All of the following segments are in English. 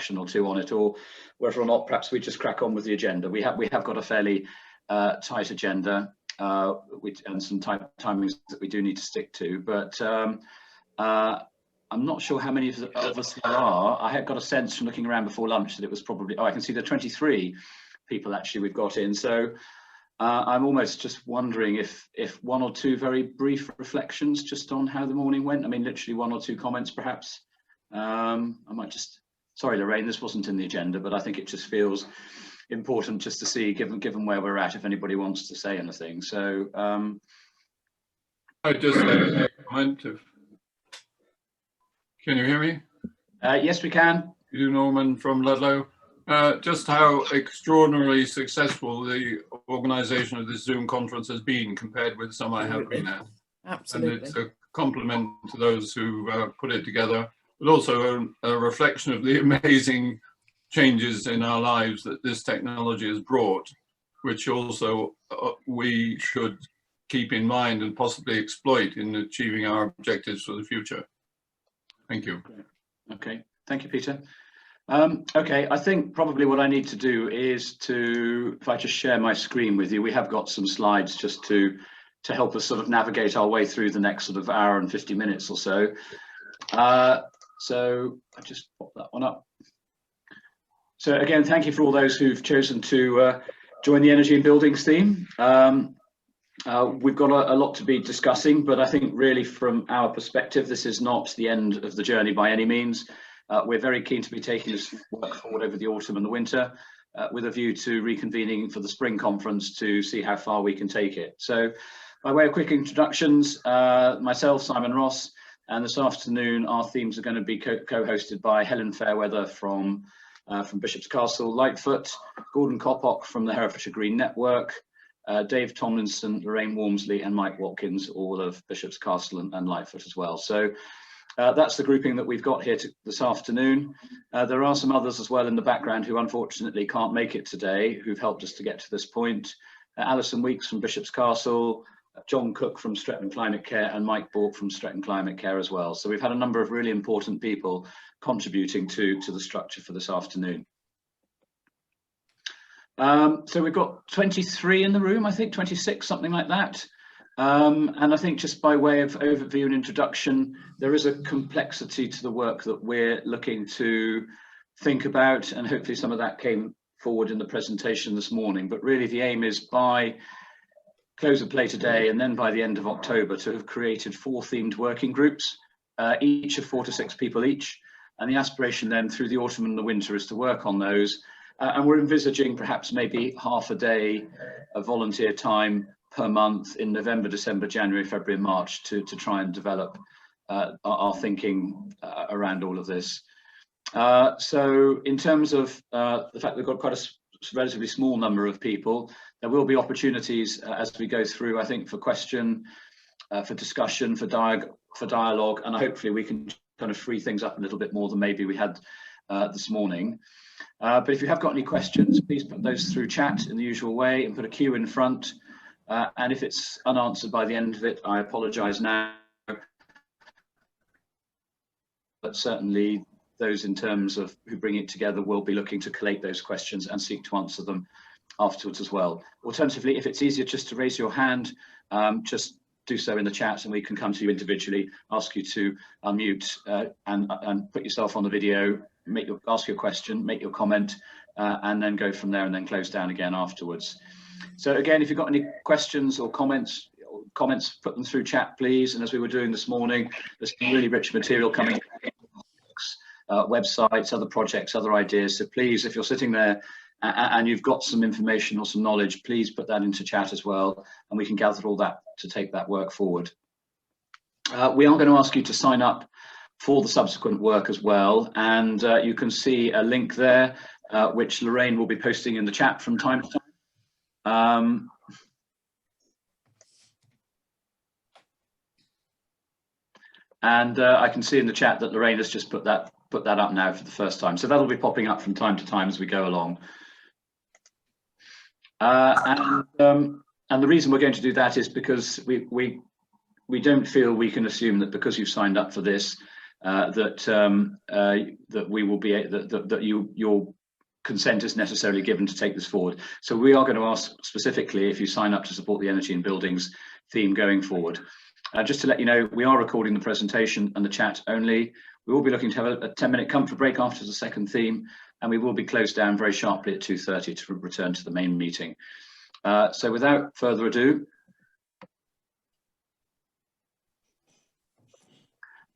reflection or two on it, or whether or not perhaps we just crack on with the agenda. We have got a fairly tight agenda and some timings that we do need to stick to, but I'm not sure how many of us there are. I had got a sense from looking around before lunch that it was probably, I can see the 23 people actually we've got in. So I'm almost just wondering if one or two very brief reflections just on how the morning went. I mean, literally one or two comments perhaps. I might just, sorry Lorraine, this wasn't in the agenda, but I think it just feels important just to see, given where we're at, if anybody wants to say anything. So I just make a comment. Can you hear me? Yes, we can. You, Norman from Ludlow. Just how extraordinarily successful the organisation of this Zoom conference has been compared with some I have been at. Absolutely. And it's a compliment to those who put it together, but also a reflection of the amazing changes in our lives that this technology has brought, which also we should keep in mind and possibly exploit in achieving our objectives for the future. Thank you. Okay, thank you, Peter. Okay, I think probably what I need to do is if I just share my screen with you, we have got some slides just to help us sort of navigate our way through the next sort of hour and 50 minutes or so. So I just pop that one up. So again, thank you for all those who've chosen to join the energy and buildings theme. We've got a lot to be discussing, but I think really from our perspective, this is not the end of the journey by any means. We're very keen to be taking this work forward over the autumn and the winter with a view to reconvening for the spring conference to see how far we can take it. So by way of quick introductions, myself, Simon Ross, and this afternoon our themes are going to be co-hosted by Helen Fairweather from Bishop's Castle, Lightfoot, Gordon Coppock from the Herefordshire Green Network, Dave Tomlinson, Lorraine Walmsley and Mike Watkins, all of Bishop's Castle and Lightfoot as well. So that's the grouping that we've got here this afternoon. There are some others as well in the background who unfortunately can't make it today, who've helped us to get to this point. Alison Weeks from Bishop's Castle, John Cook from Stretton Climate Care and Mike Bork from Stretton Climate Care as well. So we've had a number of really important people contributing to the structure for this afternoon. So we've got 23 in the room, I think 26, something like that. And I think just by way of overview and introduction, there is a complexity to the work that we're looking to think about, and hopefully some of that came forward in the presentation this morning. But really the aim is by close of play today and then by the end of October to have created 4 themed working groups, each of 4 to 6 people each. And the aspiration then through the autumn and the winter is to work on those. And we're envisaging perhaps maybe half a day of volunteer time per month in November, December, January, February, and March to try and develop our thinking around all of this. So in terms of the fact we've got quite a relatively small number of people, there will be opportunities as we go through, I think, for question, for discussion, for dialogue, and hopefully we can kind of free things up a little bit more than maybe we had this morning. But if you have got any questions, please put those through chat in the usual way and put a queue in front. And if it's unanswered by the end of it, I apologise now. But certainly those in terms of who bring it together will be looking to collate those questions and seek to answer them afterwards as well. Alternatively, if it's easier just to raise your hand, just do so in the chat and we can come to you individually, ask you to unmute and put yourself on the video, ask your question, make your comment, and then go from there and then close down again afterwards. So again, if you've got any questions or comments, put them through chat, please. And as we were doing this morning, there's some really rich material coming, websites, other projects, other ideas. So please, if you're sitting there and you've got some information or some knowledge, please put that into chat as well, and we can gather all that to take that work forward. We are going to ask you to sign up for the subsequent work as well, and you can see a link there, which Lorraine will be posting in the chat from time to time. And I can see in the chat that Lorraine has just put that up now for the first time. So that'll be popping up from time to time as we go along. And the reason we're going to do that is because we don't feel we can assume that because you've signed up for this, that we will be your consent is necessarily given to take this forward. So we are going to ask specifically if you sign up to support the energy and buildings theme going forward. Just to let you know, we are recording the presentation and the chat only. We will be looking to have a 10-minute comfort break after the second theme, and we will be closed down very sharply at 2:30 to return to the main meeting. So without further ado,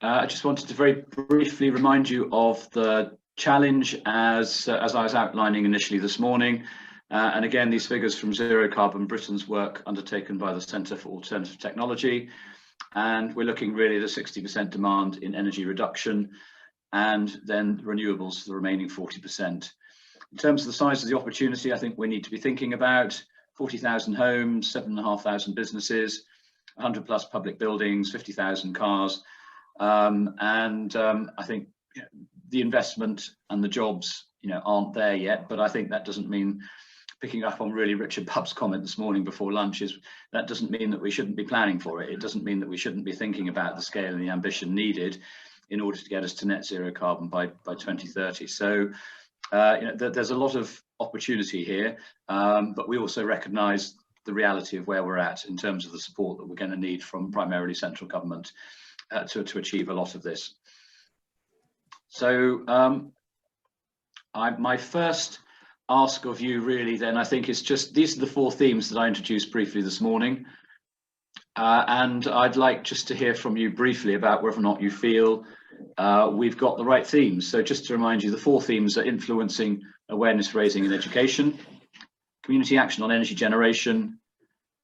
I just wanted to very briefly remind you of the challenge as I was outlining initially this morning. And again, these figures from Zero Carbon Britain's work undertaken by the Centre for Alternative Technology. And we're looking really at a 60% demand in energy reduction, and then renewables for the remaining 40%. In terms of the size of the opportunity, I think we need to be thinking about 40,000 homes, 7,500 businesses, 100 plus public buildings, 50,000 cars. I think the investment and the jobs, aren't there yet, but I think that doesn't mean, picking up on really Richard Pubb's comment this morning before lunch, that doesn't mean that we shouldn't be planning for it. It doesn't mean that we shouldn't be thinking about the scale and the ambition needed in order to get us to net zero carbon by 2030. So there's a lot of opportunity here, but we also recognise the reality of where we're at in terms of the support that we're going to need from primarily central government to achieve a lot of this. So my first ask of you really then, I think, is just these are the 4 themes that I introduced briefly this morning, and I'd like just to hear from you briefly about whether or not you feel we've got the right themes. So just to remind you, the 4 themes are influencing awareness raising and education, community action on energy generation,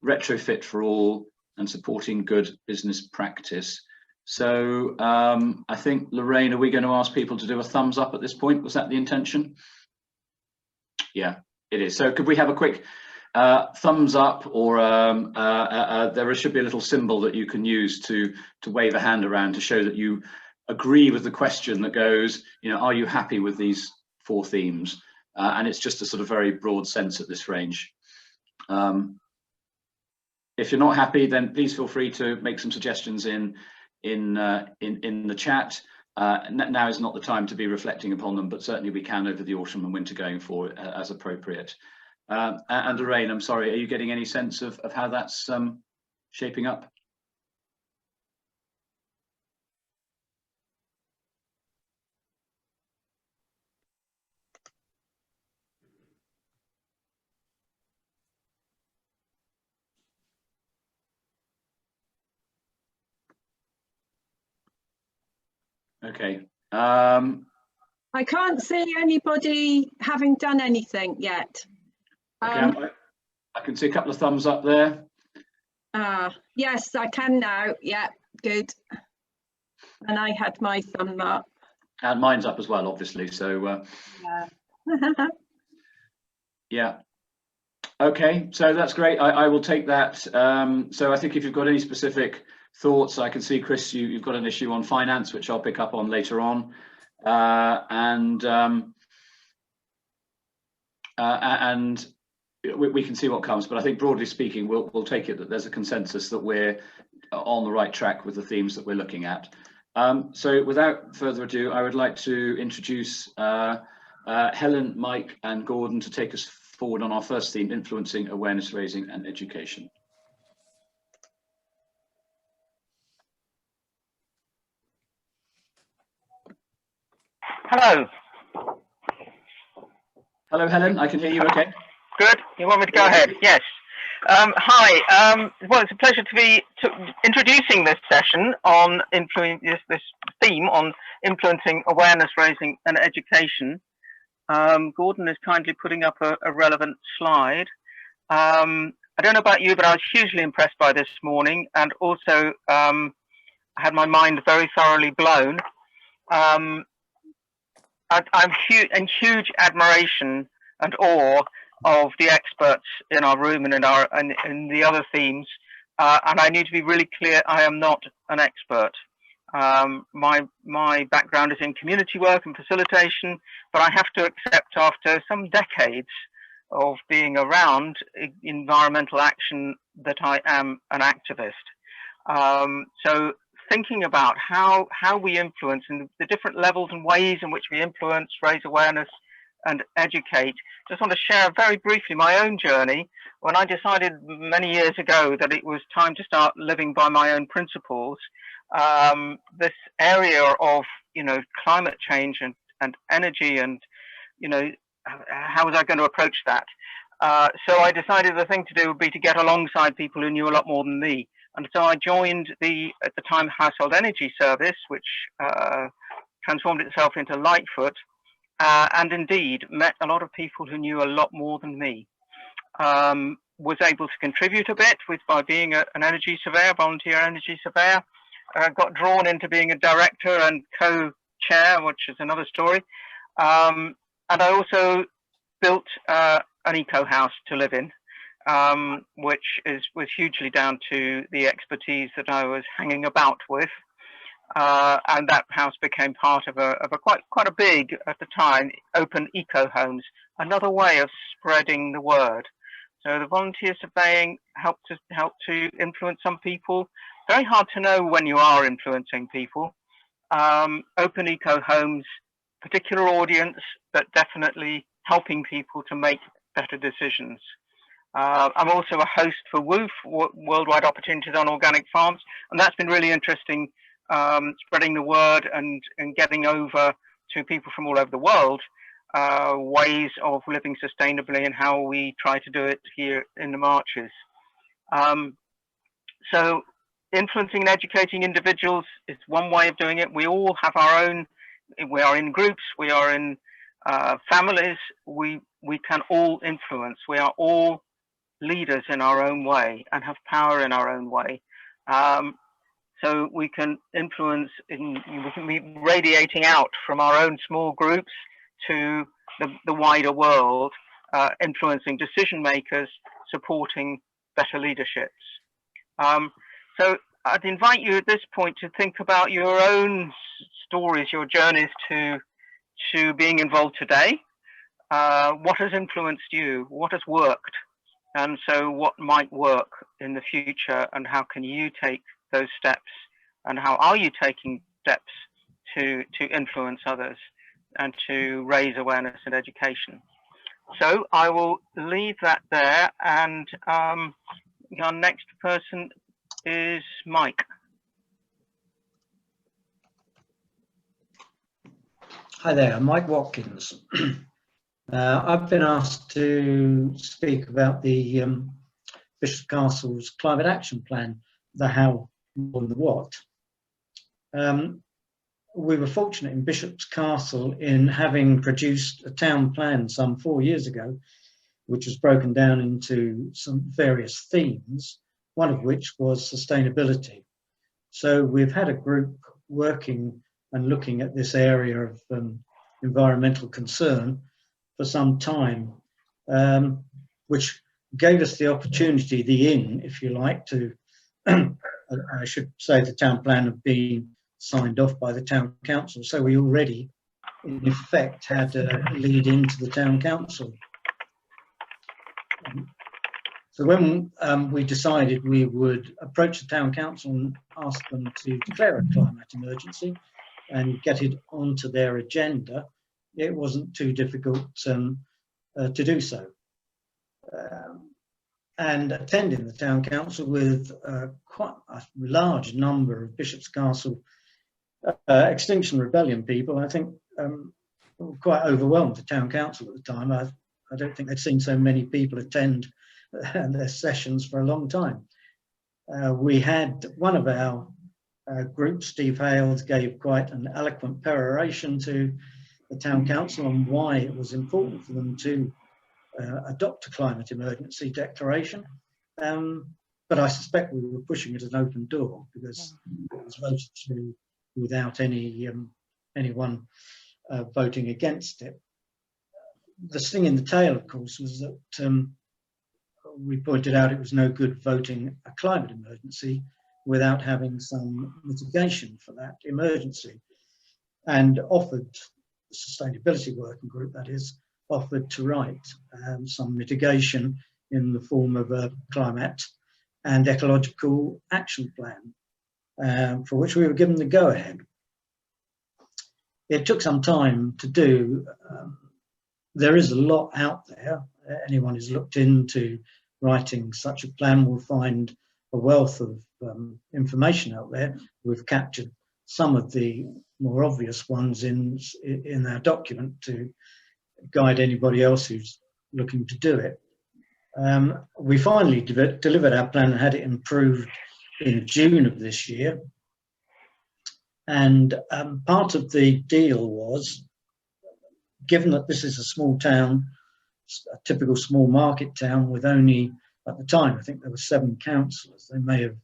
retrofit for all, and supporting good business practice. So I think, Lorraine, are we going to ask people to do a thumbs up at this point? Was that the intention? Yeah, it is. So could we have a quick thumbs up, or there should be a little symbol that you can use to wave a hand around to show that you agree with the question that goes, are you happy with these 4 themes? And it's just a sort of very broad sense at this range. If you're not happy, then please feel free to make some suggestions in the chat. Now is not the time to be reflecting upon them, but certainly we can over the autumn and winter going forward as appropriate. And Lorraine, I'm sorry, are you getting any sense of how that's shaping up? Okay. I can't see anybody having done anything yet. Okay, I can see a couple of thumbs up there. Yes, I can now. Yeah, good. And I had my thumb up. And mine's up as well, obviously. So Yeah. yeah. Okay, so that's great. I will take that. So I think if you've got any specific thoughts, I can see, Chris, you've got an issue on finance, which I'll pick up on later on. And we can see what comes, but I think broadly speaking, we'll take it that there's a consensus that we're on the right track with the themes that we're looking at. So without further ado, I would like to introduce Helen, Mike and Gordon to take us forward on our first theme, influencing awareness raising and education. Hello. Hello, Helen. I can hear you okay. Good. You want me to go ahead? Yes. Hi. Well, it's a pleasure to be introducing this session on this theme on influencing awareness raising and education. Gordon is kindly putting up a relevant slide. I don't know about you, but I was hugely impressed by this morning, and also had my mind very thoroughly blown. I'm in huge admiration and awe of the experts in our room and in the other themes. And I need to be really clear, I am not an expert. My background is in community work and facilitation, but I have to accept after some decades of being around environmental action that I am an activist. So thinking about how we influence and the different levels and ways in which we influence, raise awareness, and educate. Just want to share very briefly my own journey when I decided many years ago that it was time to start living by my own principles. This area of, you know, climate change and energy, and, you know, how was I going to approach that? So I decided the thing to do would be to get alongside people who knew a lot more than me. And so I joined at the time, Household Energy Service, which transformed itself into Lightfoot, and indeed met a lot of people who knew a lot more than me. Was able to contribute a bit by being an energy surveyor, volunteer energy surveyor. Got drawn into being a director and co-chair, which is another story. And I also built an eco-house to live in, which was hugely down to the expertise that I was hanging about with. And that house became part of a quite a big, at the time, open eco homes, another way of spreading the word. So the volunteer surveying helped to influence some people. Very hard to know when you are influencing people. Open eco homes, particular audience, but definitely helping people to make better decisions. I'm also a host for WOOF, Worldwide Opportunities on Organic Farms, and that's been really interesting, spreading the word and getting over to people from all over the world ways of living sustainably and how we try to do it here in the Marches. So influencing and educating individuals is one way of doing it. We all have our own, we are in groups, we are in families, we can all influence. We are all leaders in our own way and have power in our own way. So we can influence, we can be radiating out from our own small groups to the wider world, influencing decision makers, supporting better leaderships. So I'd invite you at this point to think about your own stories, your journeys to being involved today. What has influenced you? What has worked? And so what might work in the future, and how can you take those steps, and how are you taking steps to influence others and to raise awareness and education? So I will leave that there, and our next person is Mike. Hi there, I'm Mike Watkins. I've been asked to speak about the Bishop's Castle's Climate Action Plan, the how and the what. We were fortunate in Bishop's Castle in having produced a town plan some 4 years ago, which was broken down into some various themes, one of which was sustainability. So we've had a group working and looking at this area of environmental concern for some time, which gave us the opportunity, the in, if you like, to, I should say the town plan had been signed off by the town council. So we already, in effect, had a lead into the town council. So when we decided we would approach the town council and ask them to declare a climate emergency and get it onto their agenda, it wasn't too difficult to do so. And attending the town council with quite a large number of Bishop's Castle Extinction Rebellion people, I think quite overwhelmed the town council at the time. I don't think they'd seen so many people attend their sessions for a long time. We had one of our group, Steve Hales, gave quite an eloquent peroration to the town council on why it was important for them to adopt a climate emergency declaration. But I suspect we were pushing it as an open door, because it was voted through without anyone voting against it. The sting in the tail, of course, was that we pointed out it was no good voting a climate emergency without having some mitigation for that emergency, and offered, the Sustainability Working Group that is, offered to write some mitigation in the form of a climate and ecological action plan. for which we were given the go-ahead. It took some time to do. There is a lot out there. Anyone who's looked into writing such a plan will find a wealth of information out there. We've captured some of the more obvious ones in our document to guide anybody else who's looking to do it. We finally delivered our plan and had it improved in June of this year. And part of the deal was, given that this is a small town, a typical small market town with only, at the time, I think there were 7 councillors. They may have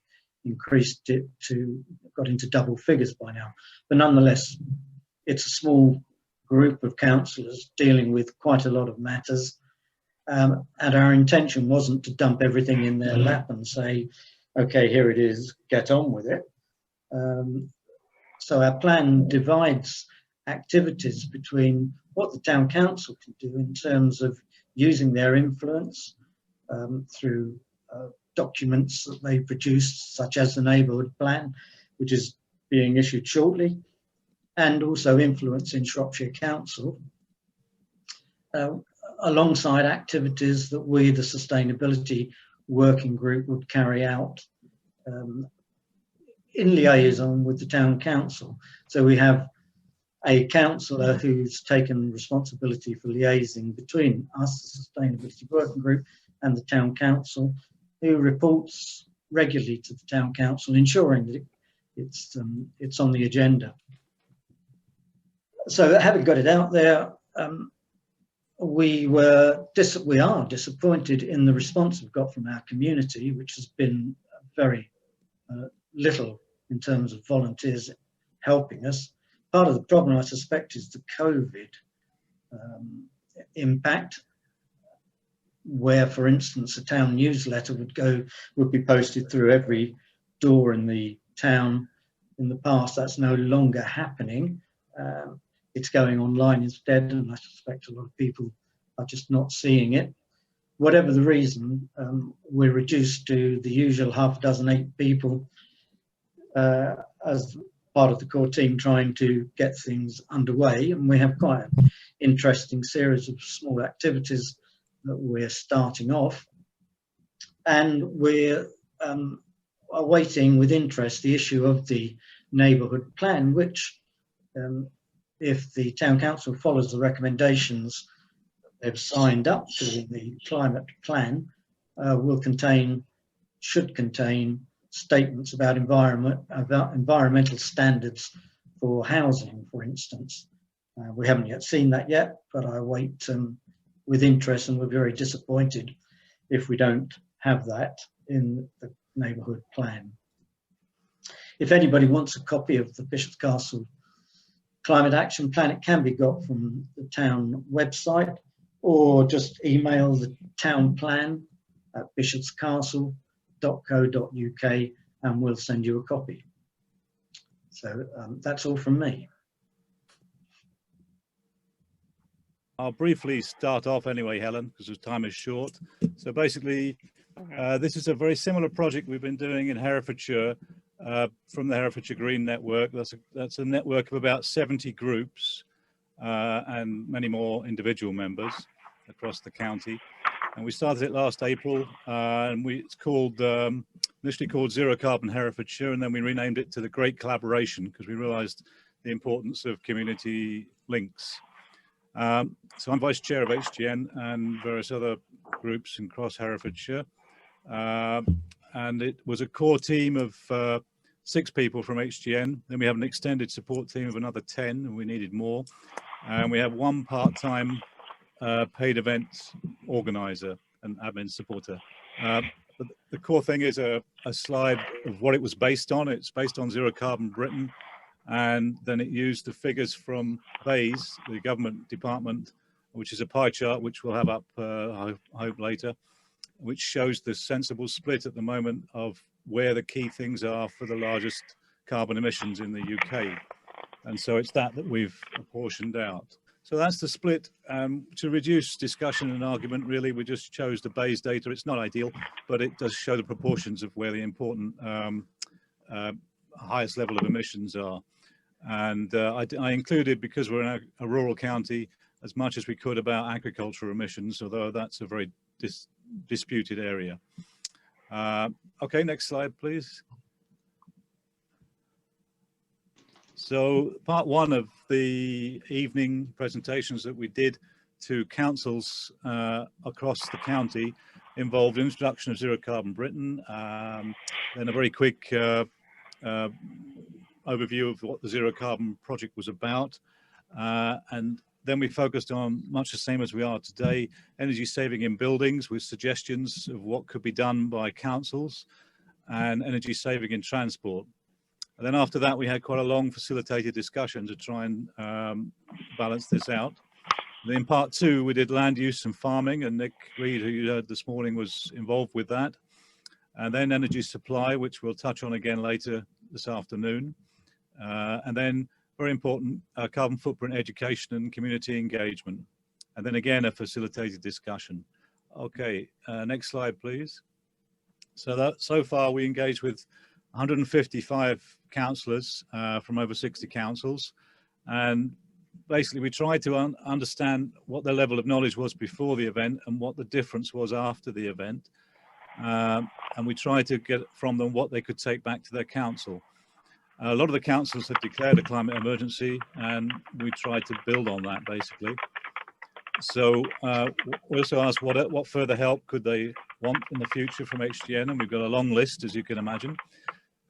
increased it to, got into double figures by now. But nonetheless, it's a small group of councillors dealing with quite a lot of matters. And our intention wasn't to dump everything in their lap and say, okay, here it is, get on with it. So our plan divides activities between what the town council can do in terms of using their influence through documents that they produced, such as the neighbourhood plan, which is being issued shortly, and also influence in Shropshire Council, alongside activities that we, the Sustainability Working Group, would carry out in liaison with the town council. So we have a councillor who's taken responsibility for liaising between us, the Sustainability Working Group, and the town council, who reports regularly to the town council, ensuring that it's on the agenda. So having got it out there, we are disappointed in the response we've got from our community, which has been very little in terms of volunteers helping us. Part of the problem, I suspect, is the COVID impact, where, for instance, a town newsletter would be posted through every door in the town. In the past, that's no longer happening. It's going online instead, and I suspect a lot of people are just not seeing it. Whatever the reason, we're reduced to the usual half a dozen, 8 people as part of the core team trying to get things underway. And we have quite an interesting series of small activities that we're starting off. And we're awaiting with interest the issue of the neighbourhood plan, which, if the town council follows the recommendations they've signed up to in the climate plan, should contain statements about environmental standards for housing, for instance. We haven't yet seen that yet, but I await with interest, and we're very disappointed if we don't have that in the neighbourhood plan. If anybody wants a copy of the Bishop's Castle Climate Action Plan, it can be got from the town website, or just email the town plan at bishopscastle.co.uk and we'll send you a copy. So that's all from me. I'll briefly start off anyway, Helen, because time is short. So basically, this is a very similar project we've been doing in Herefordshire from the Herefordshire Green Network. That's a network of about 70 groups and many more individual members across the county. And we started it last April, and it's called initially called Zero Carbon Herefordshire, and then we renamed it to the Great Collaboration because we realised the importance of community links. So I'm vice chair of HGN and various other groups in Cross Herefordshire, and it was a core team of 6 people from HGN. Then we have an extended support team of another 10, and we needed more. And we have 1 part-time paid events organizer and admin supporter. But the core thing is a slide of what it was based on. It's based on Zero Carbon Britain, and then it used the figures from BAYS, the government department, which is a pie chart which we'll have up I hope later, which shows the sensible split at the moment of where the key things are for the largest carbon emissions in the UK. And so it's that we've apportioned out. So that's the split. To reduce discussion and argument, really, we just chose the BAYS data. It's not ideal, but it does show the proportions of where the important highest level of emissions are. And I included, because we're in a rural county, as much as we could about agricultural emissions, although that's a very disputed area. Okay, next slide, please. So part one of the evening presentations that we did to councils across the county involved introduction of Zero Carbon Britain, then a very quick overview of what the Zero Carbon project was about, and then we focused on, much the same as we are today, energy saving in buildings with suggestions of what could be done by councils, and energy saving in transport. And then after that, we had quite a long facilitated discussion to try and balance this out. And in part two, we did land use and farming, and Nick Reed, who you heard this morning, was involved with that. And then energy supply, which we'll touch on again later this afternoon. And then, very important, carbon footprint education and community engagement. And then again, a facilitated discussion. Okay, next slide, please. So far, we engaged with 155 councillors from over 60 councils. And basically, we tried to understand what their level of knowledge was before the event and what the difference was after the event. And we tried to get from them what they could take back to their council. A lot of the councils had declared a climate emergency, and we tried to build on that, basically. So we also asked what further help could they want in the future from HGN, and we've got a long list, as you can imagine.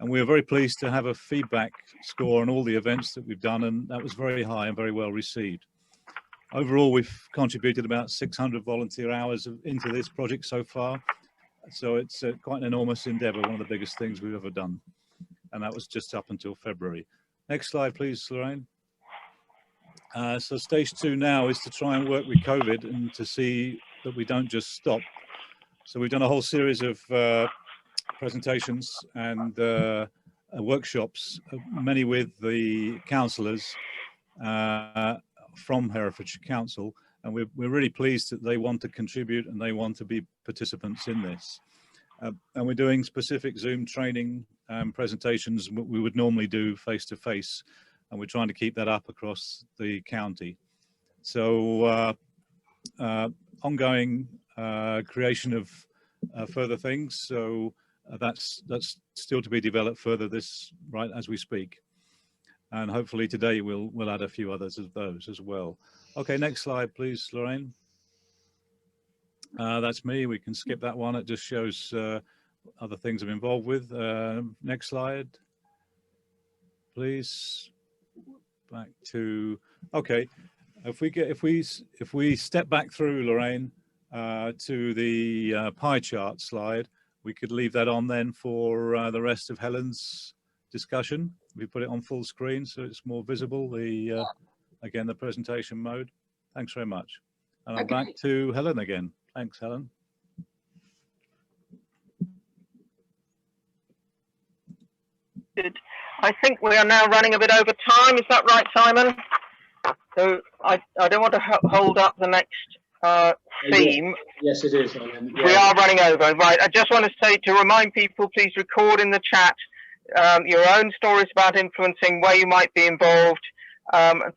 And we were very pleased to have a feedback score on all the events that we've done, and that was very high and very well received. Overall, we've contributed about 600 volunteer hours into this project so far. So it's quite an enormous endeavour, one of the biggest things we've ever done. And that was just up until February. Next slide, please, Lorraine. So stage two now is to try and work with COVID and to see that we don't just stop. So we've done a whole series of presentations and workshops, many with the councillors from Herefordshire Council, and we're really pleased that they want to contribute and they want to be participants in this. And we're doing specific Zoom training presentations we would normally do face-to-face, and we're trying to keep that up across the county. So ongoing creation of further things, so that's still to be developed further right as we speak. And hopefully today we'll add a few others of those as well. Okay, next slide, please, Lorraine. That's me. We can skip that one. It just shows other things I'm involved with. Next slide, please. Back to, okay. If we step back through, Lorraine, to the pie chart slide, we could leave that on then for the rest of Helen's discussion. We put it on full screen so it's more visible. Again, the presentation mode. Thanks very much. And I'm back to Helen again. Thanks, Helen. Good. I think we are now running a bit over time. Is that right, Simon? So I don't want to hold up the next theme. Yes, it is, Helen. Yeah. We are running over. Right. I just want to say, to remind people, please record in the chat your own stories about influencing, where you might be involved,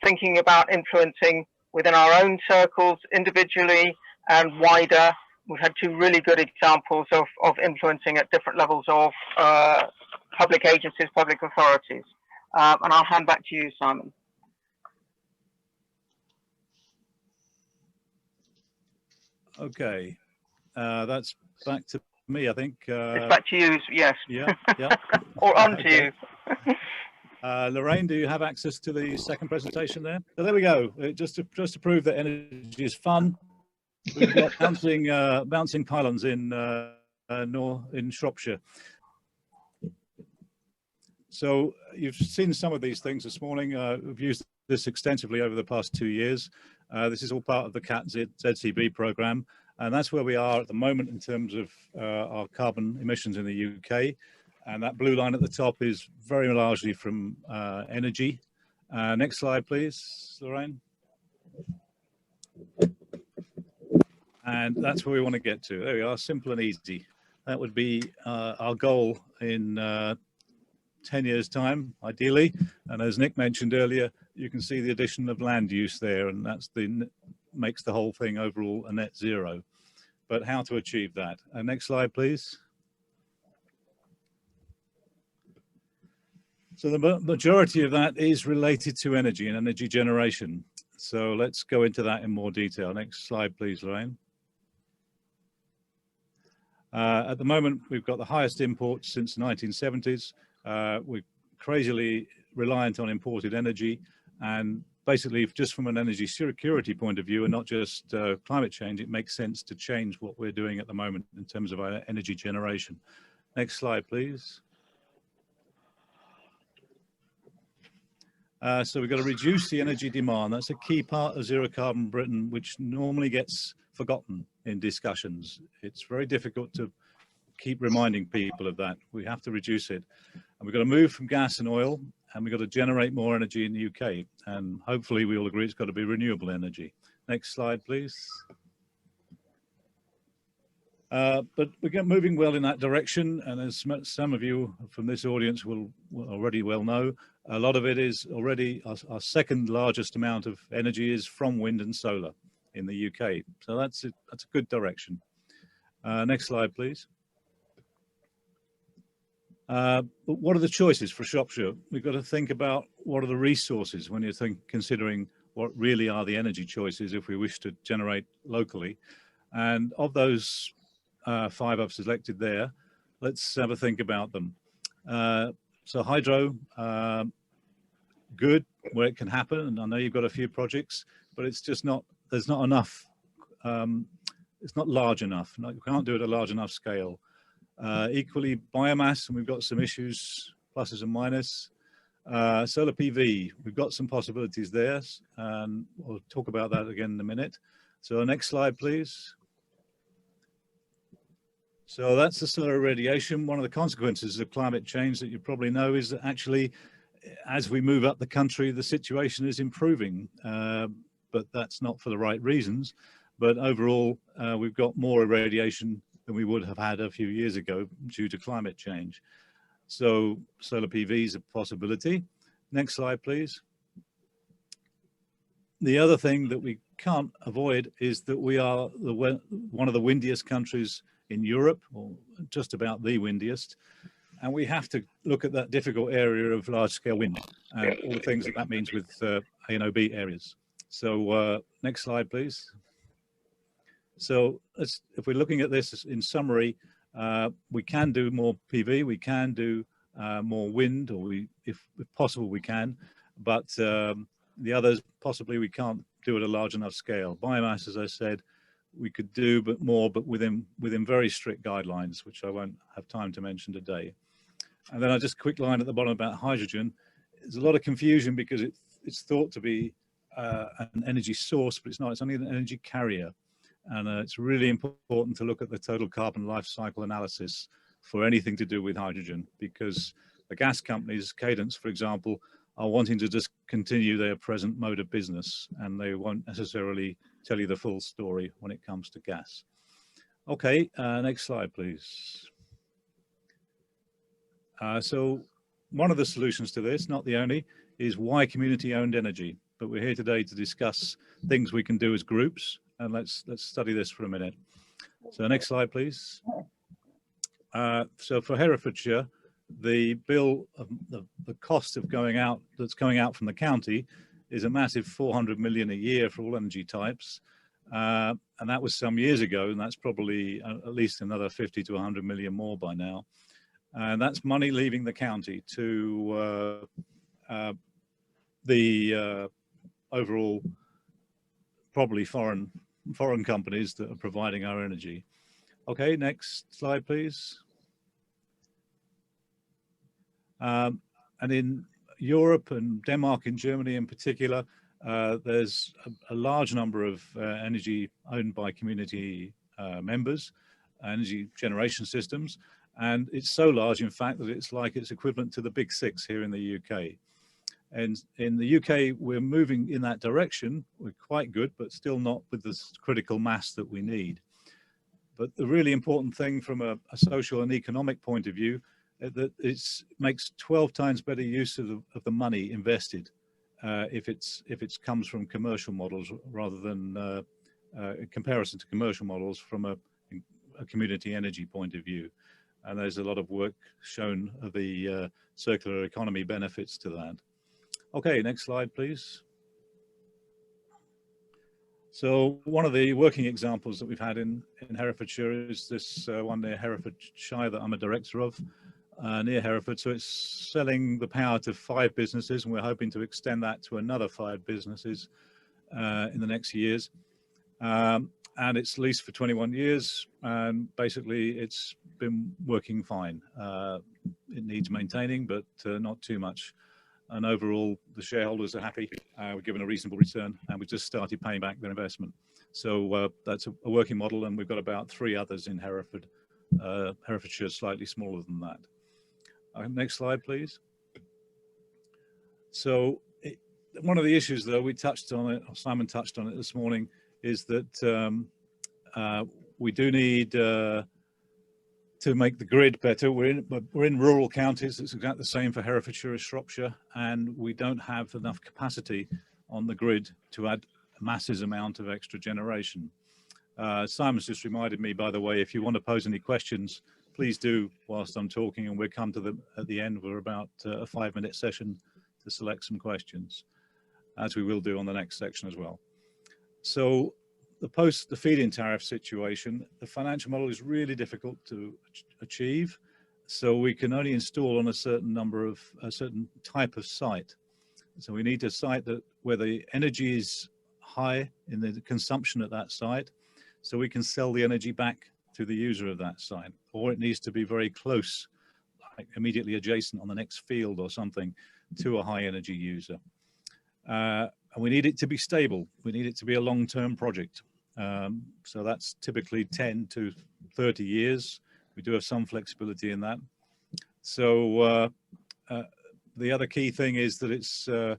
thinking about influencing within our own circles, individually and wider. We've had two really good examples of influencing at different levels of public agencies, public authorities. And I'll hand back to you, Simon. Okay, that's back to me, I think. It's back to you, yes. Yeah, yeah. Or on to you. Lorraine, do you have access to the second presentation there? So there we go. Just to prove that energy is fun, we've got bouncing pylons in Shropshire. So you've seen some of these things this morning. We've used this extensively over the past 2 years. This is all part of the CAT ZCB program, and that's where we are at the moment in terms of our carbon emissions in the UK. And that blue line at the top is very largely from energy. Next slide, please, Lorraine. And that's where we want to get to. There we are, simple and easy. That would be our goal in 10 years time, ideally. And as Nick mentioned earlier, you can see the addition of land use there, and that's makes the whole thing overall a net zero. But how to achieve that? Next slide, please. So the majority of that is related to energy and energy generation. So let's go into that in more detail. Next slide, please, Lorraine. At the moment, we've got the highest imports since the 1970s. We're crazily reliant on imported energy, and basically just from an energy security point of view and not just climate change, it makes sense to change what we're doing at the moment in terms of our energy generation. Next slide, please. So we've got to reduce the energy demand. That's a key part of zero carbon Britain, which normally gets forgotten in discussions. It's very difficult to keep reminding people of that. We have to reduce it. And we've got to move from gas and oil, and we've got to generate more energy in the UK. And hopefully we all agree it's got to be renewable energy. Next slide, please. But we're moving well in that direction, and as some of you from this audience will already well know, a lot of it is already our second largest amount of energy is from wind and solar in the UK. So that's a good direction. Next slide, please. But what are the choices for Shropshire? We've got to think about what are the resources when you're considering what really are the energy choices if we wish to generate locally. And of those 5 I've selected there, let's have a think about them. So hydro, good where it can happen, and I know you've got a few projects, but it's just not, there's not enough, it's not large enough. We can't do it at a large enough scale. Equally biomass, and we've got some issues, pluses and minuses. Solar PV, we've got some possibilities there, and we'll talk about that again in a minute. So next slide, please. So that's the solar irradiation. One of the consequences of climate change that you probably know is that actually, as we move up the country, the situation is improving, but that's not for the right reasons. But overall, we've got more irradiation than we would have had a few years ago due to climate change. So solar PV is a possibility. Next slide, please. The other thing that we can't avoid is that we are one of the windiest countries in Europe, or just about the windiest, and we have to look at that difficult area of large-scale wind and all the things that means with A and OB areas. So next slide, please. So if we're looking at this in summary, we can do more PV, we can do more wind, or if possible we can, but the others possibly we can't do at a large enough scale. Biomass, as I said, we could do but more, but within very strict guidelines, which I won't have time to mention today. And then just a quick line at the bottom about hydrogen. There's a lot of confusion because it's thought to be an energy source, but it's not. It's only an energy carrier. And it's really important to look at the total carbon life cycle analysis for anything to do with hydrogen, because the gas companies, Cadence, for example, are wanting to just continue their present mode of business, and they won't necessarily tell you the full story when it comes to gas. Okay, next slide, please. So one of the solutions to this, not the only, is why community-owned energy. But we're here today to discuss things we can do as groups, and let's study this for a minute. So next slide, please. So for Herefordshire, the bill, the cost of that's going out from the county is a massive 400 million a year for all energy types. And that was some years ago, and that's probably at least another 50 to 100 million more by now. And that's money leaving the county to the overall probably foreign companies that are providing our energy. Okay, next slide, please. And in Europe and Denmark and Germany in particular, there's a large number of energy owned by community members, energy generation systems. And it's so large, in fact, that it's equivalent to the big 6 here in the UK. And in the UK, we're moving in that direction. We're quite good, but still not with the critical mass that we need. But the really important thing from a social and economic point of view that it makes 12 times better use of the money invested if it comes from commercial models rather than in comparison to commercial models from a community energy point of view. And there's a lot of work shown of the circular economy benefits to that. Okay, next slide, please. So one of the working examples that we've had in Herefordshire is this one near Herefordshire that I'm a director of, near Hereford. So it's selling the power to 5 businesses, and we're hoping to extend that to another 5 businesses in the next years. And it's leased for 21 years, and basically it's been working fine. It needs maintaining, but not too much. And overall, the shareholders are happy. We're given a reasonable return, and we just started paying back their investment. So that's a working model, and we've got about 3 others in Hereford. Herefordshire is slightly smaller than that. Next slide, please. So one of the issues, though, we touched on it, Simon touched on it this morning, is that we do need to make the grid better. We're in rural counties. It's exactly the same for Herefordshire as Shropshire, and we don't have enough capacity on the grid to add a massive amount of extra generation. Simon's just reminded me, by the way, if you want to pose any questions, please do whilst I'm talking, and we'll come to them at the end. We're about a 5-minute session to select some questions, as we will do on the next section as well. So the feed-in tariff situation, the financial model is really difficult to achieve. So we can only install on a certain type of site. So we need a site where the energy is high in the consumption at that site, so we can sell the energy back to the user of that site. Or it needs to be very close, like immediately adjacent on the next field or something, to a high energy user. And we need it to be stable. We need it to be a long-term project. So that's typically 10 to 30 years. We do have some flexibility in that. So the other key thing is that it's a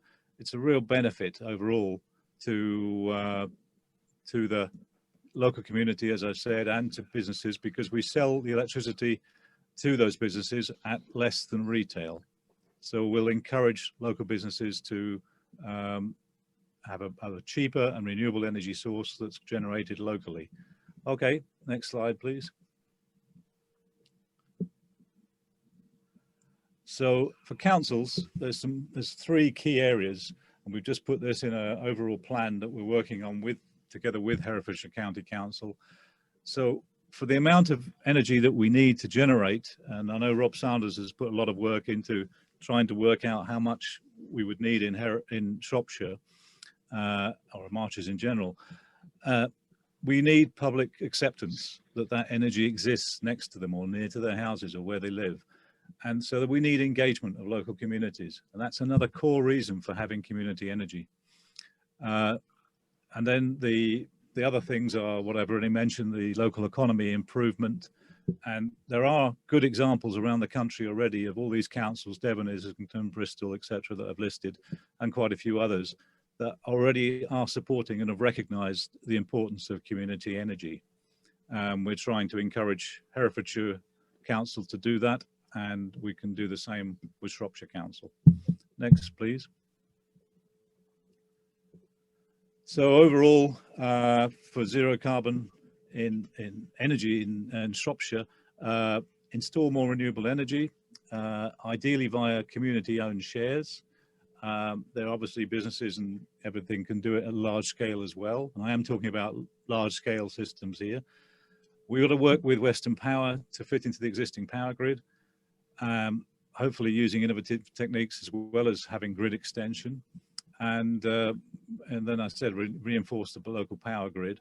real benefit overall to the local community, as I said, and to businesses, because we sell the electricity to those businesses at less than retail. So we'll encourage local businesses to have a cheaper and renewable energy source that's generated locally. Okay, next slide, please. So for councils, there's 3 key areas, and we've just put this in an overall plan that we're working on together with Herefordshire County Council. So for the amount of energy that we need to generate, and I know Rob Sanders has put a lot of work into trying to work out how much we would need in Shropshire, or Marches in general, we need public acceptance that energy exists next to them or near to their houses or where they live. And so that we need engagement of local communities. And that's another core reason for having community energy. And then the other things are what I've already mentioned, the local economy improvement. And there are good examples around the country already of all these councils, Devon, Islington, Bristol, etc., that I've listed, and quite a few others that already are supporting and have recognised the importance of community energy. We're trying to encourage Herefordshire Council to do that, and we can do the same with Shropshire Council. Next, please. So overall, for zero carbon in energy in Shropshire, install more renewable energy, ideally via community-owned shares. There are obviously businesses and everything can do it at large scale as well. And I am talking about large scale systems here. We've got to work with Western Power to fit into the existing power grid, hopefully using innovative techniques as well as having grid extension. And then I said reinforce the local power grid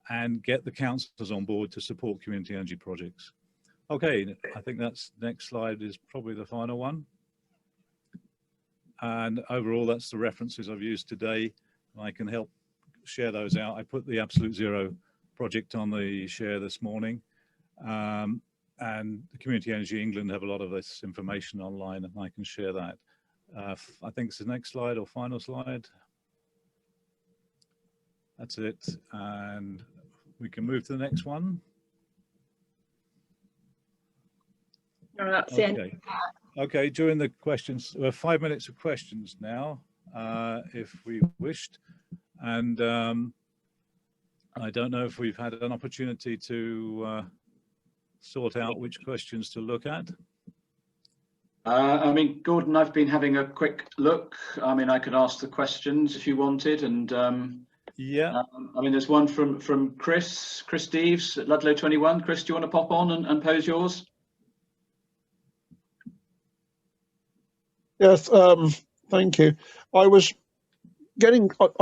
and get the councils on board to support community energy projects. Okay, I think that's next slide is probably the final one. And overall, that's the references I've used today. I can help share those out. I put the Absolute Zero project on the share this morning. And the Community Energy England have a lot of this information online, and I can share that. I think it's the next slide or final slide. That's it. And we can move to the next one. That's the end. Okay. Okay, during the questions, we have 5 minutes of questions now, if we wished. And I don't know if we've had an opportunity to sort out which questions to look at. I mean, Gordon, I've been having a quick look. I mean, I could ask the questions if you wanted, and Yeah. I mean, there's one from Chris Deves at Ludlow 21. Chris, do you want to pop on and pose yours? Yes, thank you. I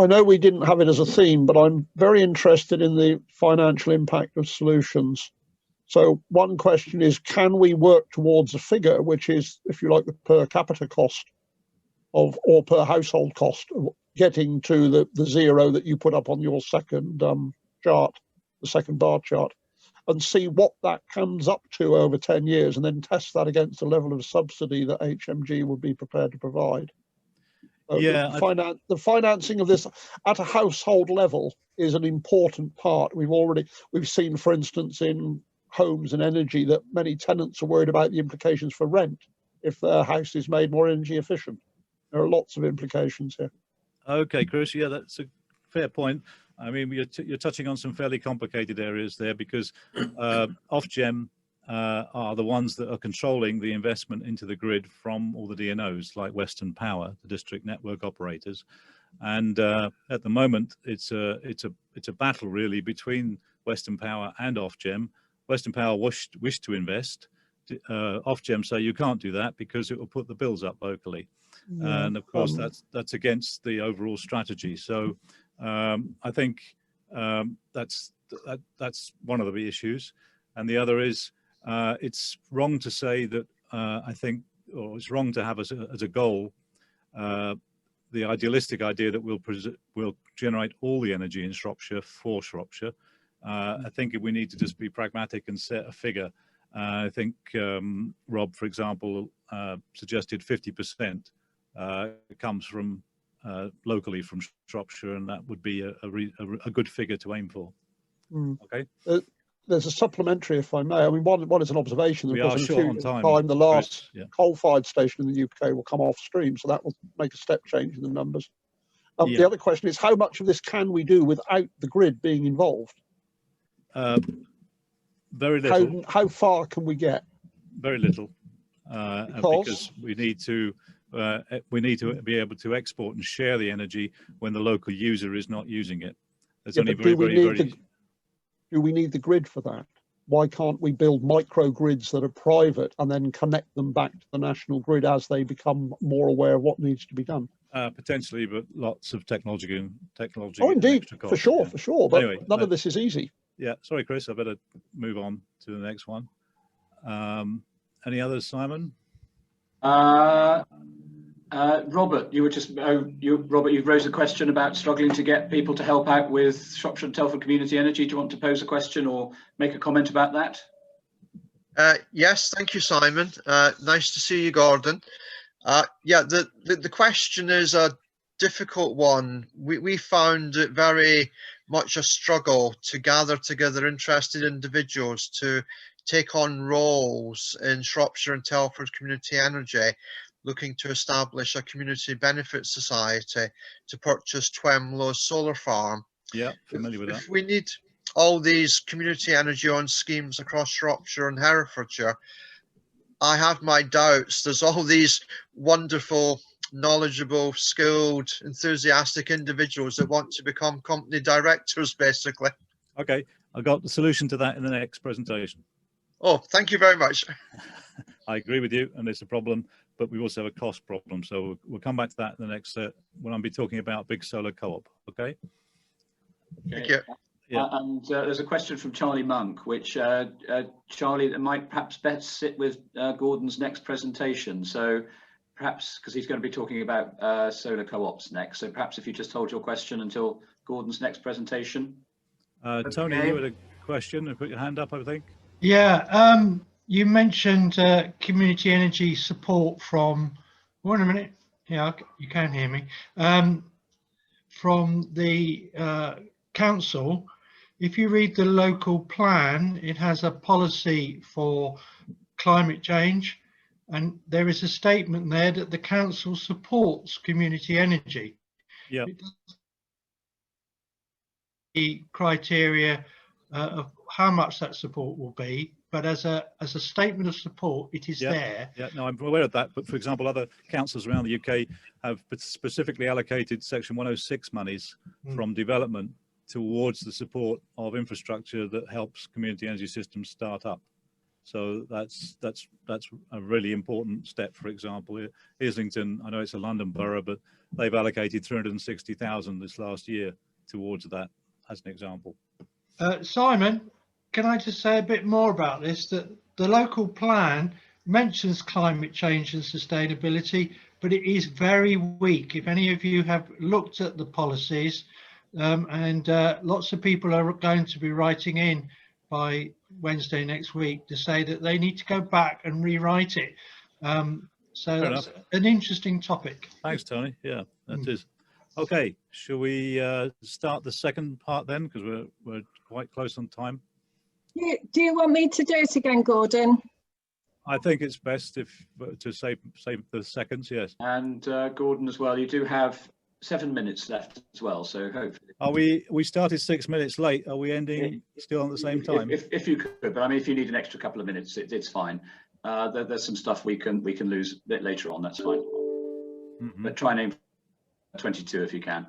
know we didn't have it as a theme, but I'm very interested in the financial impact of solutions. So one question is, can we work towards a figure which is, if you like, the per capita cost or per household cost of getting to the zero that you put up on your second chart, the second bar chart, and see what that comes up to over 10 years, and then test that against the level of subsidy that HMG would be prepared to provide. Yeah, the financing of this at a household level is an important part. We've seen, for instance, in homes and energy, that many tenants are worried about the implications for rent if their house is made more energy efficient. There are lots of implications here. Okay, Chris, yeah, that's a fair point. I mean, you're touching on some fairly complicated areas there, because Ofgem are the ones that are controlling the investment into the grid from all the DNOs, like Western Power, the district network operators. And at the moment, it's a battle really between Western Power and Ofgem. Western Power wish to invest. Ofgem say you can't do that because it will put the bills up locally. Yeah, and of course, that's against the overall strategy. So I think that's one of the issues. And the other is, it's wrong to say that I think, or it's wrong to have as a goal the idealistic idea that we'll generate all the energy in Shropshire for Shropshire. I think we need to just be pragmatic and set a figure. I think Rob, for example, suggested 50% comes from locally from Shropshire, and that would be a good figure to aim for. Okay. There's a supplementary, if I may. I mean, one is an observation. We are short on time. The last coal-fired station in the UK will come off stream, so that will make a step change in the numbers. The other question is, how much of this can we do without the grid being involved? Very little. How far can we get? Very little, because we need to be able to export and share the energy when the local user is not using it. There's only do we need the grid for that? Why can't we build microgrids that are private and then connect them back to the national grid as they become more aware of what needs to be done? Potentially, but lots of technology. Oh, indeed, for sure. But anyway, none of this is easy. Yeah, sorry, Chris. I better move on to the next one. Any others, Simon? Robert, Robert, you've raised a question about struggling to get people to help out with Shropshire and Telford Community Energy. Do you want to pose a question or make a comment about that? Yes, thank you, Simon. Nice to see you, Gordon. Yeah, the question is a difficult one. We found it very much a struggle to gather together interested individuals to take on roles in Shropshire and Telford Community Energy, looking to establish a community benefit society to purchase Twemlow's solar farm. Yeah, familiar with that. If we need all these community energy on schemes across Shropshire and Herefordshire, I have my doubts. There's all these wonderful, knowledgeable, skilled, enthusiastic individuals that want to become company directors, basically. Okay, I got the solution to that in the next presentation. Oh, thank you very much. I agree with you, and it's a problem, but we also have a cost problem. So we'll come back to that in the next when I'll be talking about big solar co-op. Okay. Thank you. Yeah. And there's a question from Charlie Monk, which Charlie, that might perhaps best sit with Gordon's next presentation. So perhaps, because he's going to be talking about solar co-ops next. So perhaps if you just hold your question until Gordon's next presentation. Tony, you had a question and put your hand up, I think. Yeah, you mentioned community energy support from, wait a minute, yeah, you can hear me, from the council. If you read the local plan, it has a policy for climate change, and there is a statement there that the council supports community energy. Yeah. The criteria of how much that support will be, but as a statement of support, it is there. Yeah, no, I'm aware of that. But for example, other councils around the UK have specifically allocated Section 106 monies from development towards the support of infrastructure that helps community energy systems start up. So that's a really important step. For example, Islington, I know it's a London borough, but they've allocated 360,000 this last year towards that, as an example. Simon, can I just say a bit more about this? That the local plan mentions climate change and sustainability, but it is very weak. If any of you have looked at the policies, and lots of people are going to be writing in by Wednesday next week to say that they need to go back and rewrite it. So Fair that's enough. an interesting topic. Thanks, Tony. Yeah, that is. Okay, shall we start the second part then, because we're quite close on time. Do you want me to do it again, Gordon? I think it's best if to save the seconds. Yes. And Gordon as well. You do have 7 minutes left as well, so hopefully. Are we started 6 minutes late? Are we ending still at the same time? If you could, but I mean, if you need an extra couple of minutes, it's fine. There's some stuff we can lose a bit later on. That's fine. But try and aim for 22 if you can.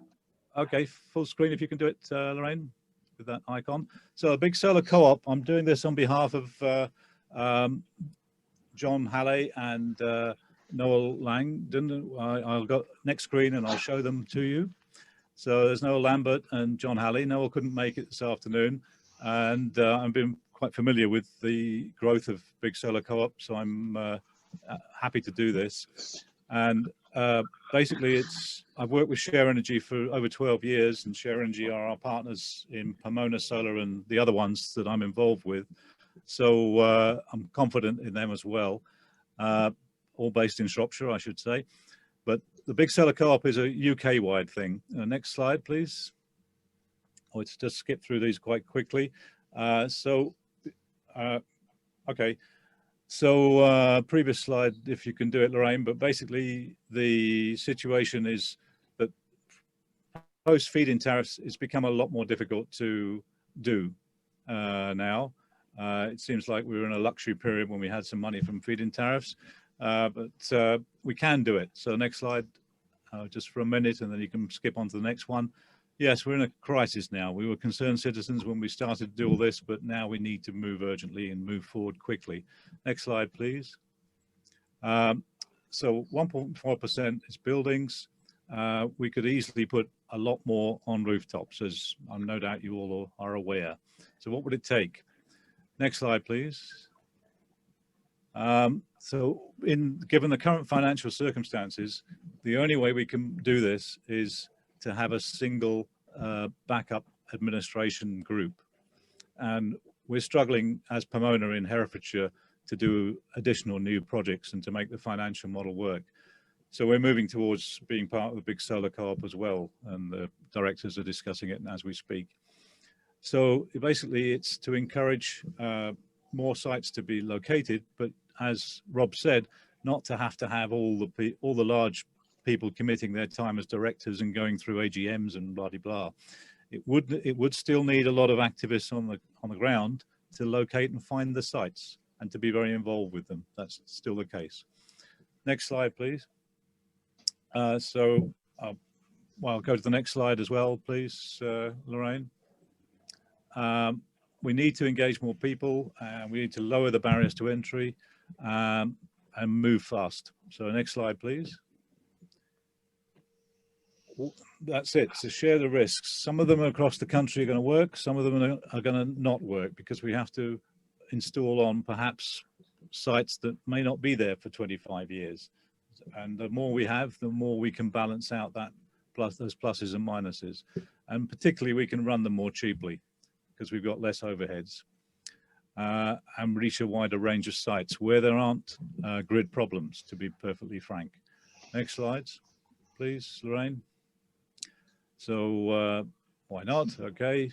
Okay, full screen if you can do it, Lorraine, with that icon. So a Big Solar Co-op. I'm doing this on behalf of John Halley and Noel Langdon. I'll go next screen and I'll show them to you. So there's Noel Lambert and John Halley. Noel couldn't make it this afternoon, and I've been quite familiar with the growth of Big Solar Co-op, so I'm happy to do this. And basically, I've worked with Share Energy for over 12 years, and Share Energy are our partners in Pomona Solar and the other ones that I'm involved with. So I'm confident in them as well. All based in Shropshire, I should say. But the Big Solar Co-op is a UK-wide thing. Next slide, please. Let's just skip through these quite quickly. Okay. So previous slide, if you can do it, Lorraine. But basically, the situation is that post feed-in tariffs, it's become a lot more difficult to do now. It seems like we were in a luxury period when we had some money from feed-in tariffs. But we can do it. So next slide, just for a minute, and then you can skip on to the next one. Yes, we're in a crisis now. We were concerned citizens when we started to do all this, but now we need to move urgently and move forward quickly. Next slide, please. So 1.4% is buildings. We could easily put a lot more on rooftops, as I'm no doubt you all are aware. So what would it take? Next slide, please. So given the current financial circumstances, the only way we can do this is to have a single backup administration group. And we're struggling as Pomona in Herefordshire to do additional new projects and to make the financial model work. So we're moving towards being part of the Big Solar Co-op as well, and the directors are discussing it as we speak. So basically it's to encourage more sites to be located, but as Rob said, not to have all the large people committing their time as directors and going through AGMs and blah, blah, blah. It would still need a lot of activists on the ground to locate and find the sites and to be very involved with them. That's still the case. Next slide, please. I'll go to the next slide as well, please, Lorraine. We need to engage more people, and we need to lower the barriers to entry and move fast. So next slide, please. That's it. So share the risks. Some of them across the country are going to work. Some of them are going to not work because we have to install on perhaps sites that may not be there for 25 years. And the more we have, the more we can balance out those pluses and minuses. And particularly we can run them more cheaply because we've got less overheads and reach a wider range of sites where there aren't grid problems, to be perfectly frank. Next slides, please, Lorraine. So why not? Okay,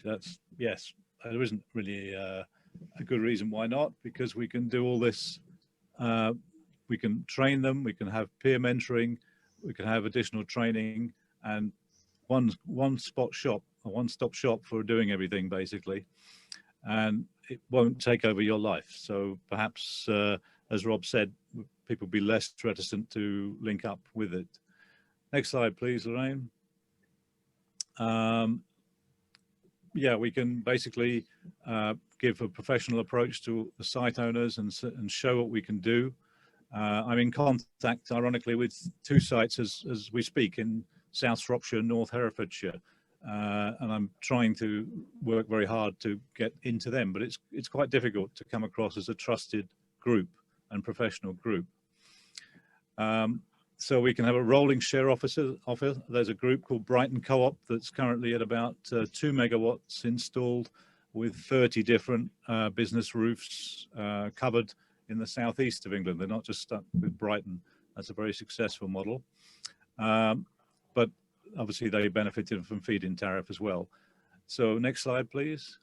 yes, there isn't really a good reason why not, because we can do all this we can train them, we can have peer mentoring, we can have additional training, and one-stop shop for doing everything, basically. And it won't take over your life. So perhaps, as Rob said, people will be less reticent to link up with it. Next slide, please, Lorraine. Yeah, we can basically give a professional approach to the site owners and show what we can do. I'm in contact, ironically, with 2 sites as we speak in South Shropshire, North Herefordshire, and I'm trying to work very hard to get into them, but it's quite difficult to come across as a trusted group and professional group. So we can have a rolling share offer. There's a group called Brighton Co-op that's currently at about 2 megawatts installed with 30 different business roofs covered in the southeast of England. They're not just stuck with Brighton. That's a very successful model. But obviously they benefited from feed-in tariff as well. So next slide, please.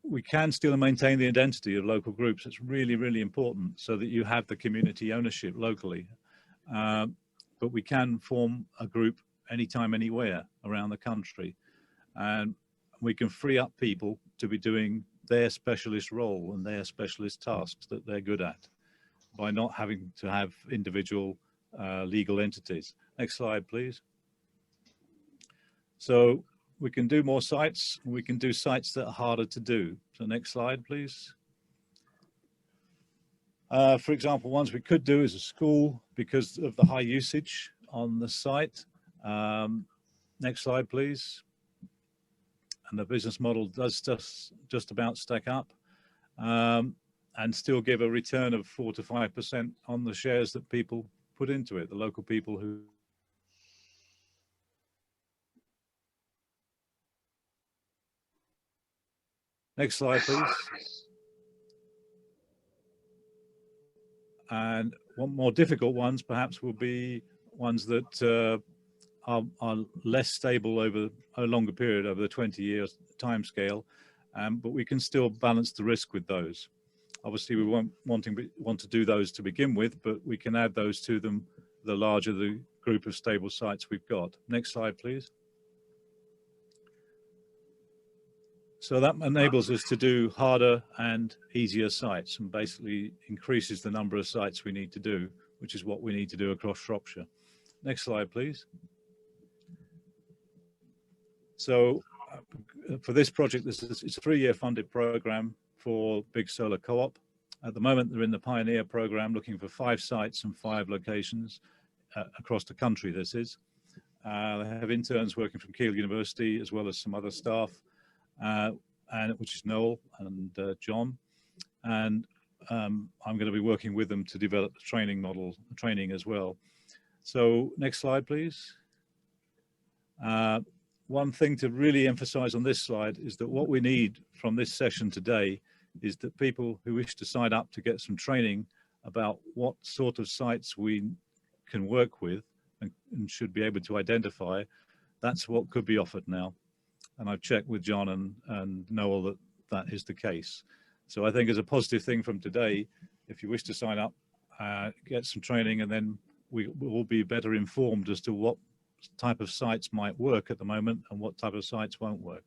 We can still maintain the identity of local groups. It's really, really important so that you have the community ownership locally. But we can form a group anytime, anywhere around the country. And we can free up people to be doing their specialist role and their specialist tasks that they're good at by not having to have individual legal entities. Next slide, please. So we can do more sites. We can do sites that are harder to do. So next slide, please. For example, ones we could do is a school because of the high usage on the site. Next slide, please. And the business model does just about stack up and still give a return of 4 to 5% on the shares that people put into it, the local people who. Next slide, please. And one more difficult ones perhaps will be ones that are less stable over a longer period, over the 20-year time scale, but we can still balance the risk with those. Obviously, we won't want to do those to begin with, but we can add those to them the larger the group of stable sites we've got. Next slide, please. So that enables us to do harder and easier sites and basically increases the number of sites we need to do, which is what we need to do across Shropshire. Next slide, please. So for this project, it's a 3-year funded program for Big Solar Co-op. At the moment, they're in the Pioneer program looking for 5 sites and 5 locations across the country, this is. They have interns working from Keele University as well as some other staff. Which is Noel and John, and I'm going to be working with them to develop the training as well. So next slide, please. One thing to really emphasize on this slide is that what we need from this session today is that people who wish to sign up to get some training about what sort of sites we can work with and should be able to identify, that's what could be offered now. And I've checked with John and Noel that that is the case. So I think as a positive thing from today, if you wish to sign up, get some training, and then we will be better informed as to what type of sites might work at the moment and what type of sites won't work.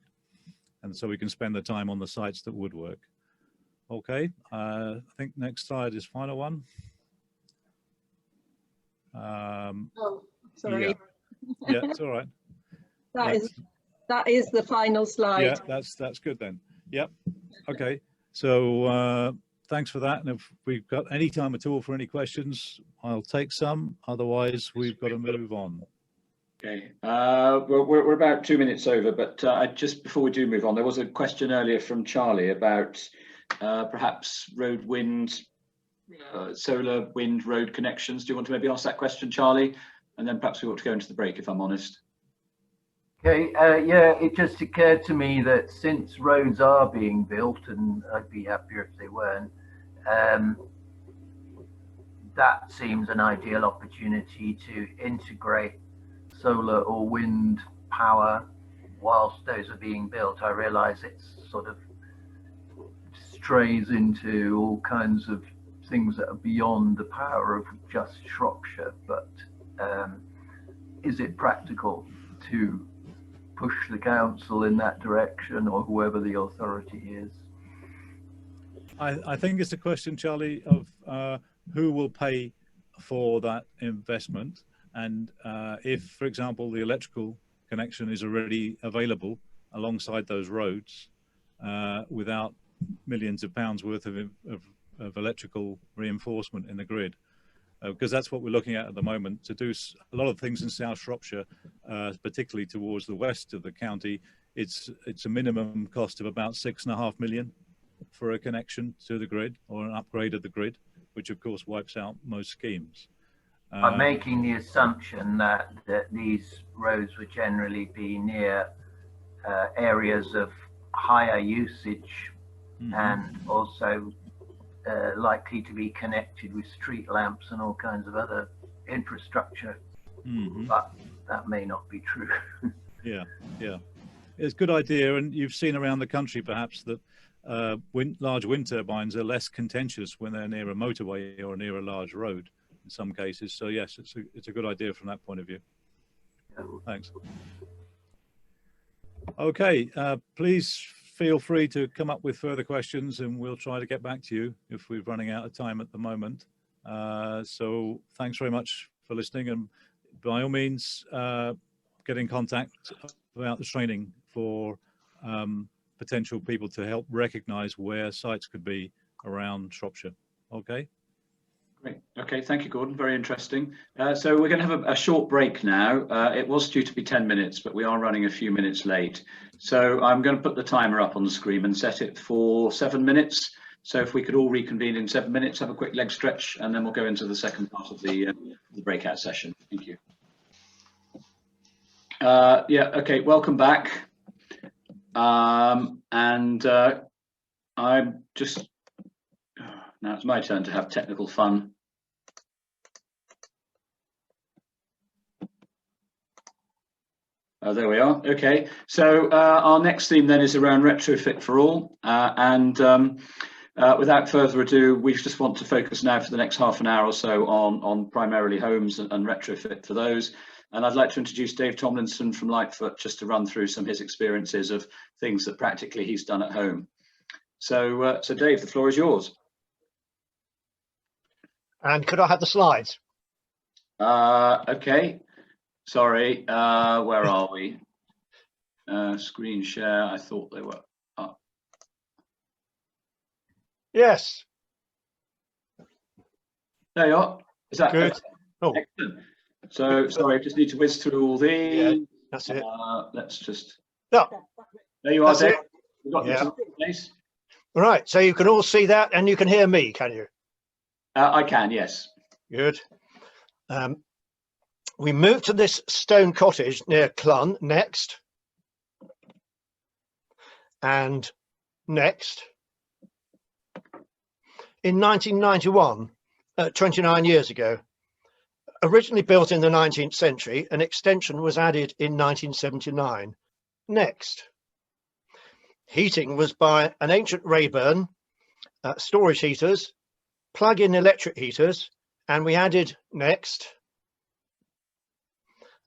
And so we can spend the time on the sites that would work. Okay, I think next slide is final one. Oh, sorry. Yeah, it's all right. That is the final slide. Yeah, that's good then. Yep. Okay. So thanks for that. And if we've got any time at all for any questions, I'll take some. Otherwise, we've got to move on. Okay. Well, we're about 2 minutes over, but just before we do move on, there was a question earlier from Charlie about perhaps road wind, solar wind road connections. Do you want to maybe ask that question, Charlie? And then perhaps we ought to go into the break, if I'm honest. Okay, yeah, it just occurred to me that since roads are being built, and I'd be happier if they weren't, that seems an ideal opportunity to integrate solar or wind power whilst those are being built. I realise it's sort of strays into all kinds of things that are beyond the power of just Shropshire, but is it practical to push the council in that direction, or whoever the authority is? I think it's a question, Charlie, of who will pay for that investment, and if, for example, the electrical connection is already available alongside those roads without millions of pounds worth of electrical reinforcement in the grid, because that's what we're looking at the moment. To do a lot of things in South Shropshire, particularly towards the west of the county, it's a minimum cost of about £6.5 million for a connection to the grid or an upgrade of the grid, which of course wipes out most schemes. I'm making the assumption that these roads would generally be near areas of higher usage, and also likely to be connected with street lamps and all kinds of other infrastructure, but that may not be true. Yeah, it's a good idea, and you've seen around the country perhaps that large wind turbines are less contentious when they're near a motorway or near a large road in some cases. So yes, it's a good idea from that point of view. Thanks. Okay, please feel free to come up with further questions and we'll try to get back to you if we're running out of time at the moment. So thanks very much for listening, and by all means get in contact about the training for potential people to help recognise where sites could be around Shropshire. Okay. Great. Okay, thank you, Gordon. Very interesting. So we're going to have a short break now. It was due to be 10 minutes, but we are running a few minutes late. So I'm going to put the timer up on the screen and set it for 7 minutes. So if we could all reconvene in 7 minutes, have a quick leg stretch, and then we'll go into the second part of the breakout session. Thank you. Yeah, okay, welcome back. I'm just, now it's my turn to have technical fun. There we are. Okay, so our next theme then is around retrofit for all, without further ado, we just want to focus now for the next half an hour or so on primarily homes and retrofit for those. And I'd like to introduce Dave Tomlinson from Lightfoot just to run through some of his experiences of things that practically he's done at home. So, so Dave, the floor is yours. And could I have the slides? Okay. Sorry, where are we? Screen share, I thought they were up. Yes. There you are. Is that good? Oh. Excellent. So, sorry, I just need to whiz through all these. Yeah, that's it. Let's just... No. There you are, Dave. We've got place. Right, so you can all see that and you can hear me, can you? I can, yes. Good. We moved to this stone cottage near Clun next. And next. In 1991, 29 years ago, originally built in the 19th century, an extension was added in 1979. Next. Heating was by an ancient Rayburn, storage heaters, plug-in electric heaters, and we added next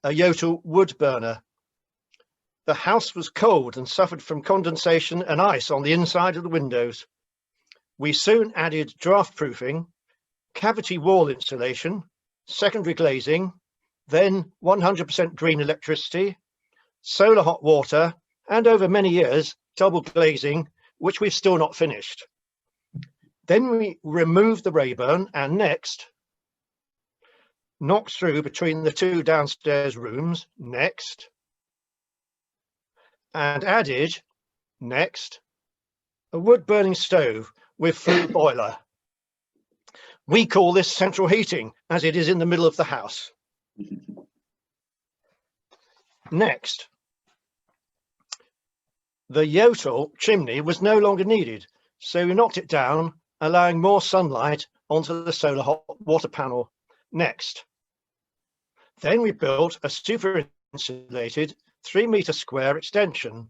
a Yotel wood burner. The house was cold and suffered from condensation and ice on the inside of the windows. We soon added draft proofing, cavity wall insulation, secondary glazing, then 100% green electricity, solar hot water, and over many years, double glazing, which we've still not finished. Then we removed the Rayburn and next, knocked through between the two downstairs rooms, next, and added, next, a wood-burning stove with flue boiler. We call this central heating, as it is in the middle of the house. Next, the Yotel chimney was no longer needed, so we knocked it down, allowing more sunlight onto the solar hot water panel. Next. Then we built a super insulated 3-meter square extension.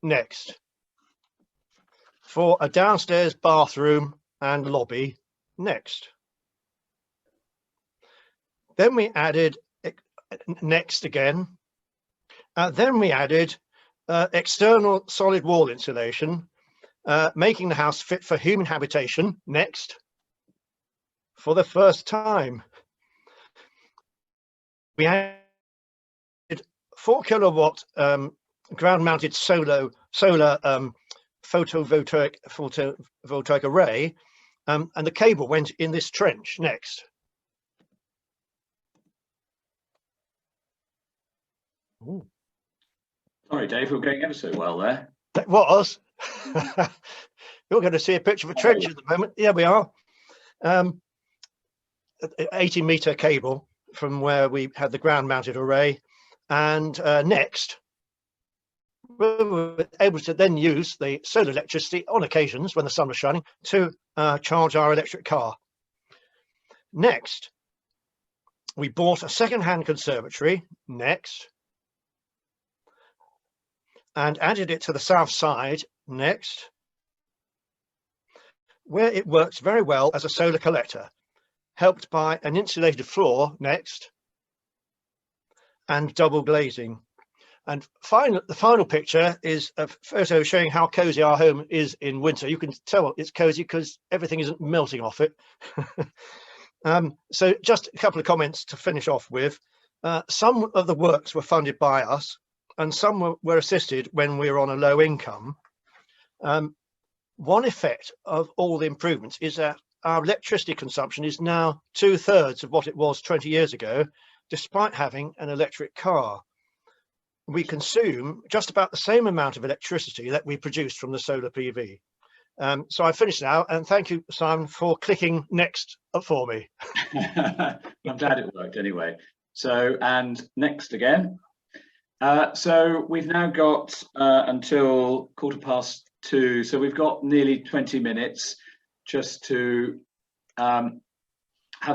Next. For a downstairs bathroom and lobby. Next. Then we added next again. Then we added external solid wall insulation, making the house fit for human habitation. Next. For the first time, we added 4 kilowatt ground mounted solar photovoltaic array, and the cable went in this trench. Next. Ooh. Sorry, Dave, we're going ever so well there. That was. You're going to see a picture of a trench at the moment. Yeah, we are. 80-meter cable from where we had the ground mounted array. And next, we were able to then use the solar electricity on occasions when the sun was shining to charge our electric car. Next, we bought a second-hand conservatory. Next. And added it to the south side. Next. Where it works very well as a solar collector, helped by an insulated floor. Next. And double glazing. And the final picture is a photo showing how cozy our home is in winter. You can tell it's cozy because everything isn't melting off it. So just a couple of comments to finish off with. Some of the works were funded by us, and some were assisted when we were on a low income. One effect of all the improvements is that our electricity consumption is now 2/3 of what it was 20 years ago, despite having an electric car. We consume just about the same amount of electricity that we produce from the solar PV. So I finished now, and thank you, Simon, for clicking next for me. I'm glad it worked anyway. So, and next again. So we've now got until 2:15. So we've got nearly 20 minutes just to have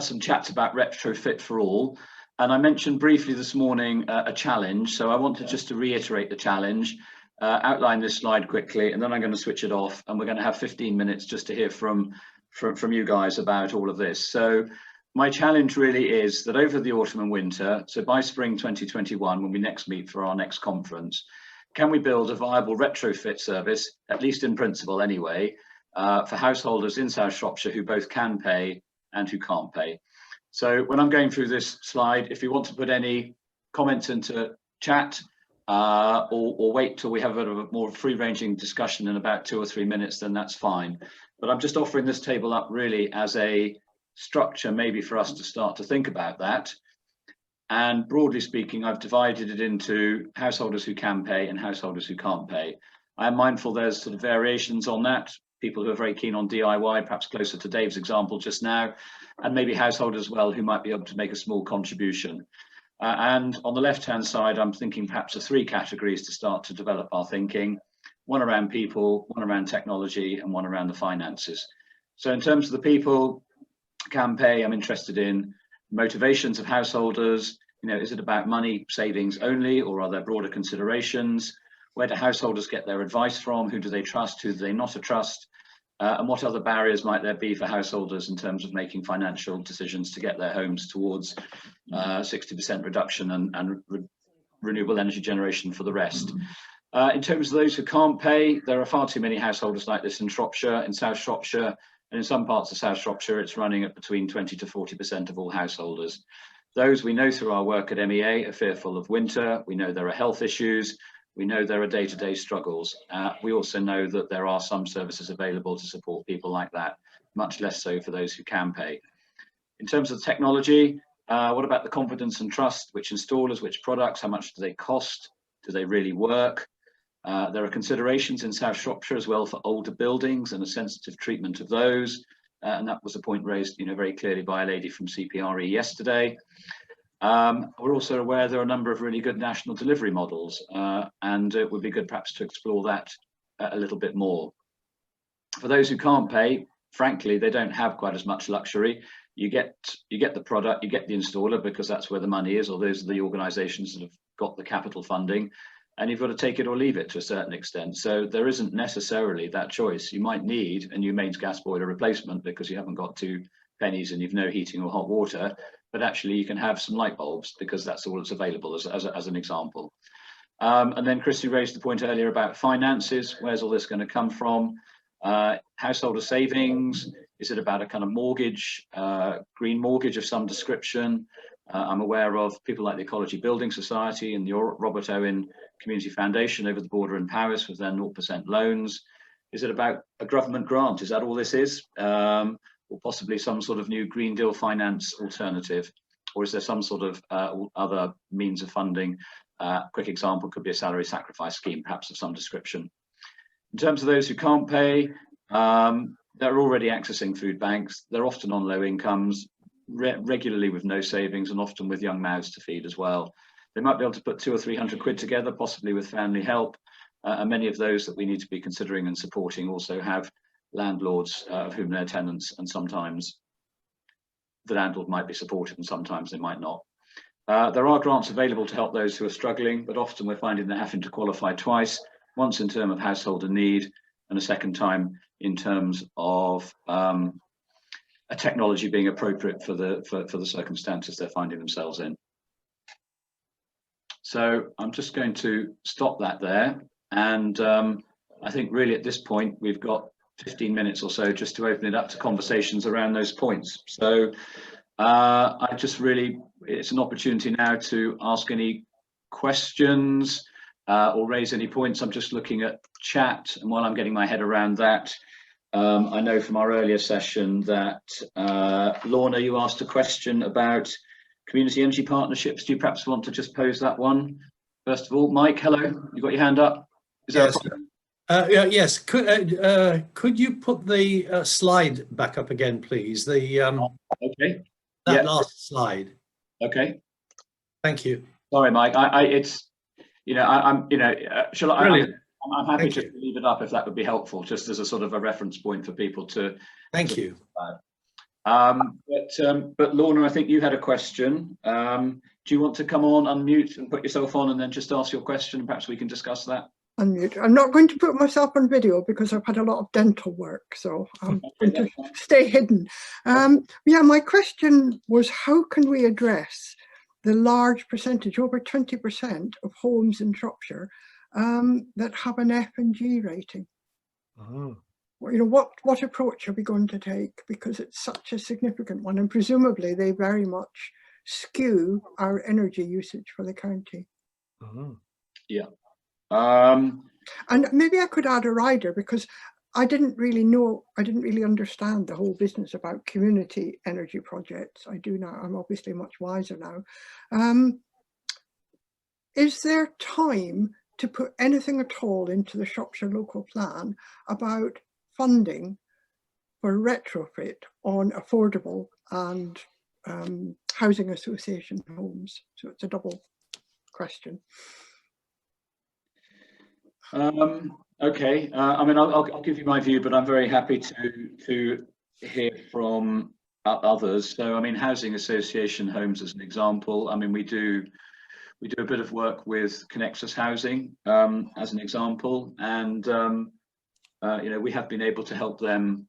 some chats about retrofit for all. And I mentioned briefly this morning a challenge. So I wanted just to reiterate the challenge, outline this slide quickly, and then I'm going to switch it off, and we're going to have 15 minutes just to hear from you guys about all of this. So my challenge really is that over the autumn and winter, so by spring 2021, when we next meet for our next conference, can we build a viable retrofit service, at least in principle anyway, for householders in South Shropshire who both can pay and who can't pay? So when I'm going through this slide, if you want to put any comments into chat or wait till we have a more free-ranging discussion in about 2 or 3 minutes, then that's fine. But I'm just offering this table up really as a structure maybe for us to start to think about that. And broadly speaking, I've divided it into householders who can pay and householders who can't pay. I am mindful there's sort of variations on that. People who are very keen on DIY, perhaps closer to Dave's example just now, and maybe householders as well who might be able to make a small contribution. And on the left-hand side, I'm thinking perhaps of 3 categories to start to develop our thinking. One around people, one around technology, and one around the finances. So in terms of the people can pay, I'm interested in motivations of householders. You know, is it about money savings only, or are there broader considerations? Where do householders get their advice from? Who do they trust? Who do they not trust? And what other barriers might there be for householders in terms of making financial decisions to get their homes towards 60% reduction and renewable energy generation for the rest? In terms of those who can't pay, there are far too many householders like this in Shropshire, in South Shropshire, and in some parts of South Shropshire, it's running at between 20 to 40% of all householders. Those we know through our work at MEA are fearful of winter. We know there are health issues. We know there are day-to-day struggles. We also know that there are some services available to support people like that, much less so for those who can pay. In terms of technology, what about the confidence and trust? Which installers, which products, how much do they cost? Do they really work? There are considerations in South Shropshire as well for older buildings and a sensitive treatment of those. And that was a point raised, you know, very clearly by a lady from CPRE yesterday. We're also aware there are a number of really good national delivery models, and it would be good perhaps to explore that a little bit more. For those who can't pay, frankly, they don't have quite as much luxury. You get the product, you get the installer because that's where the money is, or those are the organisations that have got the capital funding. and you've got to take it or leave it to a certain extent. So there isn't necessarily that choice. You might need a new mains gas boiler replacement because you haven't got 2 pennies and you've no heating or hot water, but actually you can have some light bulbs because that's all that's available as an example. And then Christy raised the point earlier about finances. Where's all this going to come from? Householder savings? Is it about a kind of mortgage, green mortgage of some description? I'm aware of people like the Ecology Building Society and the Robert Owen Community Foundation over the border in Paris with their 0% loans. Is it about a government grant? Is that all this is? Or possibly some sort of new Green Deal finance alternative? Or is there some sort of other means of funding? Quick example could be a salary sacrifice scheme, perhaps of some description. In terms of those who can't pay, they're already accessing food banks. They're often on low incomes, regularly with no savings, and often with young mouths to feed as well. They might be able to put 200 or 300 quid together, possibly with family help. And many of those that we need to be considering and supporting also have landlords of whom they're tenants, and sometimes the landlord might be supported and sometimes they might not. There are grants available to help those who are struggling, but often we're finding they're having to qualify twice, once in terms of householder need and a second time in terms of a technology being appropriate for the circumstances they're finding themselves in. So I'm just going to stop that there. And I think really at this point, we've got 15 minutes or so just to open it up to conversations around those points. So I just really, it's an opportunity now to ask any questions or raise any points. I'm just looking at chat, and while I'm getting my head around that, I know from our earlier session that Lorna, you asked a question about community energy partnerships. Do you perhaps want to just pose that one first of all? Mike, hello, you got your hand up? Is yes. Yes. Could you put the slide back up again, please? The okay. That last slide. Okay. Thank you. Sorry, Mike. It's, you know, I'm, you know, shall I? Brilliant. I'm happy to leave it up if that would be helpful, just as a sort of a reference point for people to. Thank you. But Lorna, I think you had a question. Do you want to come on, unmute, and put yourself on, and then just ask your question? Perhaps we can discuss that. Unmute. I'm not going to put myself on video because I've had a lot of dental work, so I'm going to stay hidden. Yeah, my question was, how can we address the large percentage, over 20% of homes in Shropshire that have an F and G rating? Oh. You know, what approach are we going to take? Because it's such a significant one, and presumably they very much skew our energy usage for the county. Oh. Yeah. And maybe I could add a rider, because I didn't really understand the whole business about community energy projects. I do now. I'm obviously much wiser now. Is there time to put anything at all into the Shropshire local plan about funding for retrofit on affordable and housing association homes? So it's a double question. Okay, I mean, I'll give you my view, but I'm very happy to hear from others. So, I mean, housing association homes as an example. I mean, we do a bit of work with Connexus Housing as an example, and you know, we have been able to help them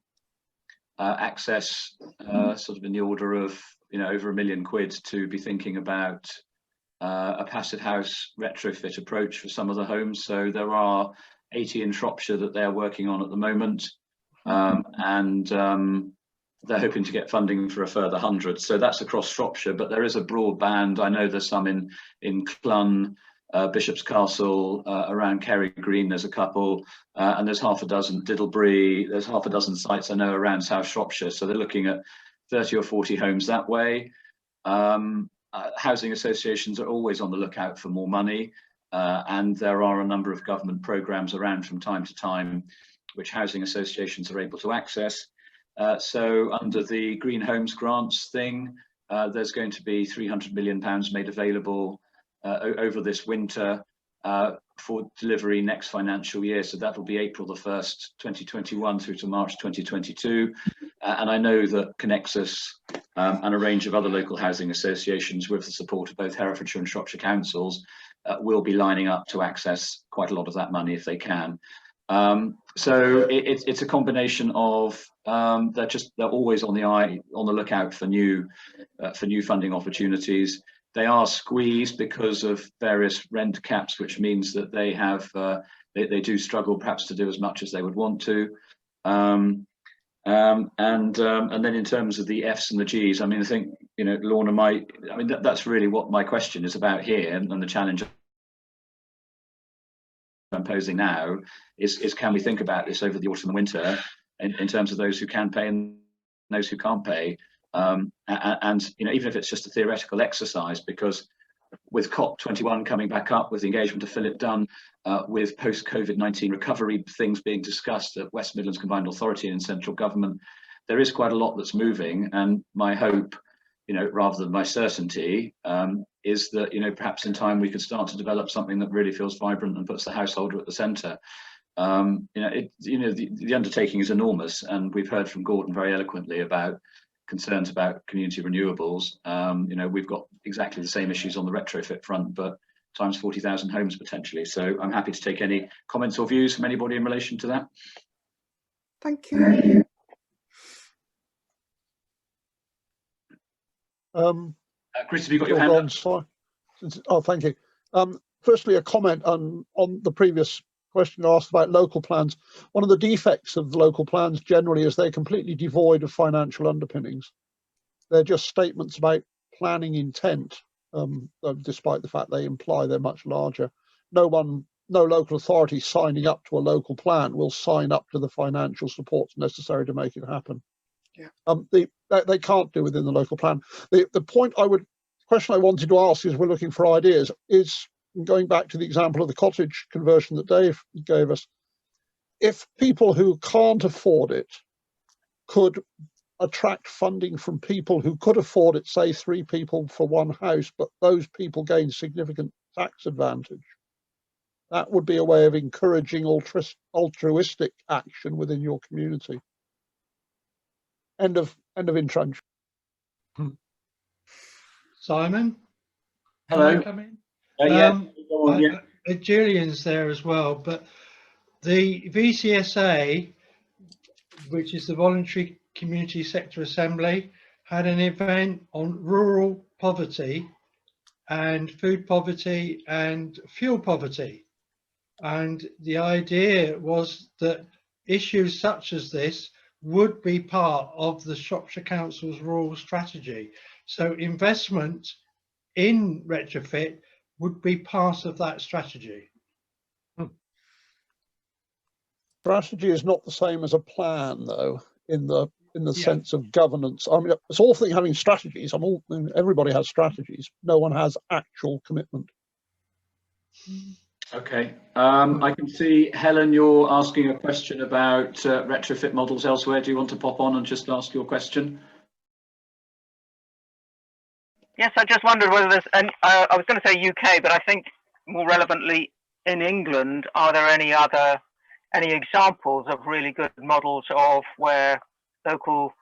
access sort of in the order of, you know, over £1 million to be thinking about a passive house retrofit approach for some of the homes. So there are 80 in Shropshire that they're working on at the moment, and they're hoping to get funding for a further 100. So that's across Shropshire, but there is a broad band. I know there's some in Clun, Bishop's Castle, around Kerry Green, there's a couple, and there's half a dozen, Diddlebury, there's half a dozen sites I know around South Shropshire. So they're looking at 30 or 40 homes that way. Housing associations are always on the lookout for more money, and there are a number of government programmes around from time to time which housing associations are able to access. So under the Green Homes Grants thing, there's going to be £300 million made available over this winter for delivery next financial year. So that will be April the 1st, 2021 through to March 2022. And I know that Connexus and a range of other local housing associations, with the support of both Herefordshire and Shropshire councils, will be lining up to access quite a lot of that money if they can. So it's a combination of they're always on the lookout for new funding opportunities. They are squeezed because of various rent caps, which means that they have they do struggle perhaps to do as much as they would want to. And then in terms of the F's and the G's, I mean, I think, you know, Lorna, that's really what my question is about here, and the challenge I'm posing now is can we think about this over the autumn and winter in terms of those who can pay and those who can't pay, and you know, even if it's just a theoretical exercise, because with COP21 coming back up, with the engagement of Philip Dunn, with post-COVID-19 recovery things being discussed at West Midlands Combined Authority and in central government, there is quite a lot that's moving, and my hope, you know, rather than my certainty, is that, you know, perhaps in time we could start to develop something that really feels vibrant and puts the householder at the centre. The undertaking is enormous, and we've heard from Gordon very eloquently about concerns about community renewables. We've got exactly the same issues on the retrofit front, but times 40,000 homes potentially. So I'm happy to take any comments or views from anybody in relation to that. Thank you. Chris, have you got your hand up? Oh, thank you. Firstly, a comment on the previous question asked about local plans. One of the defects of the local plans generally is they're completely devoid of financial underpinnings. They're just statements about planning intent, despite the fact they imply they're much larger. No local authority signing up to a local plan will sign up to the financial supports necessary to make it happen. Yeah. They can't do within the local plan. The question I wanted to ask is, we're looking for ideas, is going back to the example of the cottage conversion that Dave gave us. If people who can't afford it could attract funding from people who could afford it, say 3 people for one house, but those people gain significant tax advantage, that would be a way of encouraging altruistic action within your community. End of introduction. Simon? Hello. Can I come in? Yeah. Julian's there as well, but the VCSA, which is the Voluntary Community Sector Assembly, had an event on rural poverty and food poverty and fuel poverty. And the idea was that issues such as this would be part of the Shropshire Council's rural strategy. So investment in retrofit would be part of that strategy. Strategy is not the same as a plan, though, in the sense of governance. I mean, it's all thing having strategies. Everybody has strategies. No one has actual commitment. Okay. I can see, Helen, you're asking a question about retrofit models elsewhere. Do you want to pop on and just ask your question? Yes, I just wondered whether there's, and I was going to say UK, but I think more relevantly in England, are there any examples of really good models of where local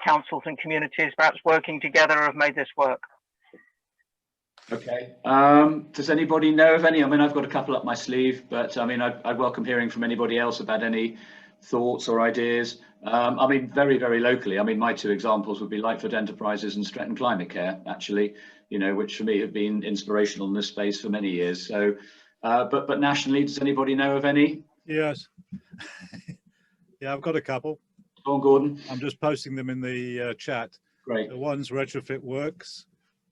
councils and communities perhaps working together have made this work? Okay. Does anybody know of any? I mean, I've got a couple up my sleeve, but I mean, I'd welcome hearing from anybody else about any thoughts or ideas. I mean, very, very locally, I mean, my 2 examples would be Lightfoot Enterprises and Stretton Climate Care, actually, you know, which for me have been inspirational in this space for many years. So, but nationally, does anybody know of any? Yes. Yeah, I've got a couple. Go on, Gordon. I'm just posting them in the chat. Great. The one's Retrofit Works,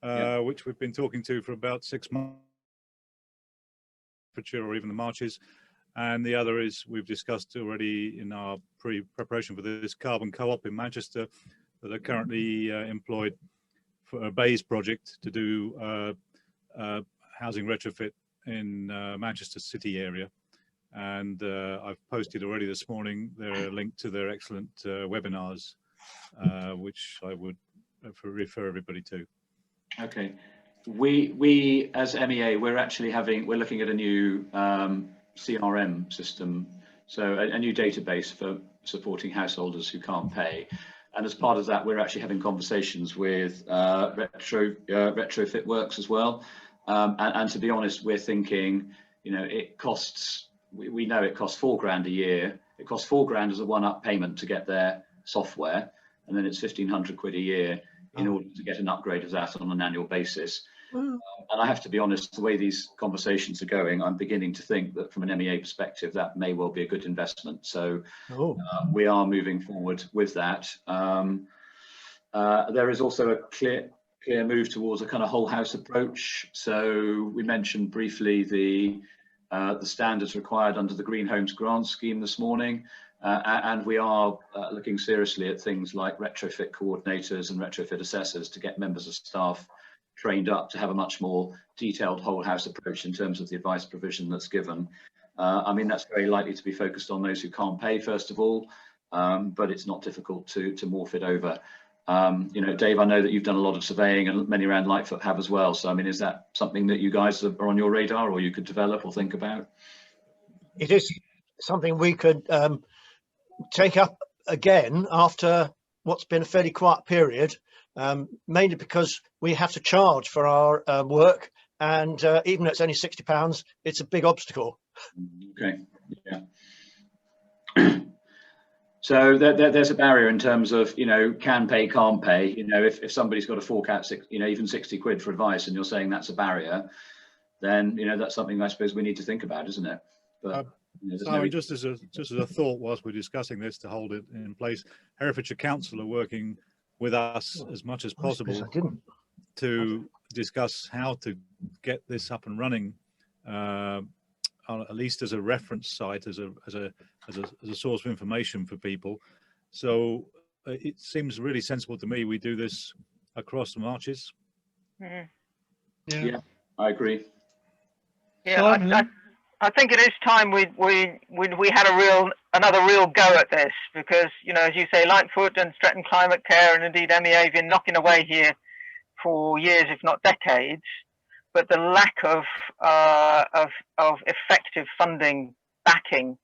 which we've been talking to for about 6 months, or even the marches. And the other is, we've discussed already in our preparation for this, Carbon Co-op in Manchester, that are currently employed for a Bays project to do housing retrofit in Manchester city area. And I've posted already this morning a link to their excellent webinars, which I would refer everybody to. Okay. We as MEA, we're looking at a new CRM system, so a new database for supporting householders who can't pay. And as part of that, we're actually having conversations with Retrofit Works as well. And to be honest, we're thinking, you know, it costs, we know it costs £4 a year. It costs £4 as a one-up payment to get their software, and then it's 1,500 quid a year in order to get an upgrade of that on an annual basis. And I have to be honest, the way these conversations are going, I'm beginning to think that from an MEA perspective, that may well be a good investment. So we are moving forward with that. There is also a clear move towards a kind of whole house approach. So we mentioned briefly the standards required under the Green Homes Grant Scheme this morning. And we are looking seriously at things like retrofit coordinators and retrofit assessors to get members of staff trained up to have a much more detailed whole house approach in terms of the advice provision that's given. I mean, that's very likely to be focused on those who can't pay, first of all, but it's not difficult to morph it over. You know, Dave, I know that you've done a lot of surveying, and many around Lightfoot have as well. So, I mean, is that something that you guys are on your radar, or you could develop or think about? It is something we could take up again after what's been a fairly quiet period, mainly because we have to charge for our work, and even though it's only £60, it's a big obstacle. Okay, yeah. So there's a barrier in terms of, you know, can pay, can't pay. You know, if somebody's got to fork out, you know, even 60 quid for advice, and you're saying that's a barrier, then, you know, that's something I suppose we need to think about, isn't it? But you know, Simon, just as a thought whilst we're discussing this to hold it in place, Herefordshire Council are working with us as much as possible to discuss how to get this up and running, at least as a reference site, as a source of information for people. So it seems really sensible to me we do this across the marches. Yeah, I agree. Yeah, I think it is time we had another real go at this, because, you know, as you say, Lightfoot and Stretton Climate Care and indeed MEA have been knocking away here for years, if not decades. But the lack of effective funding backing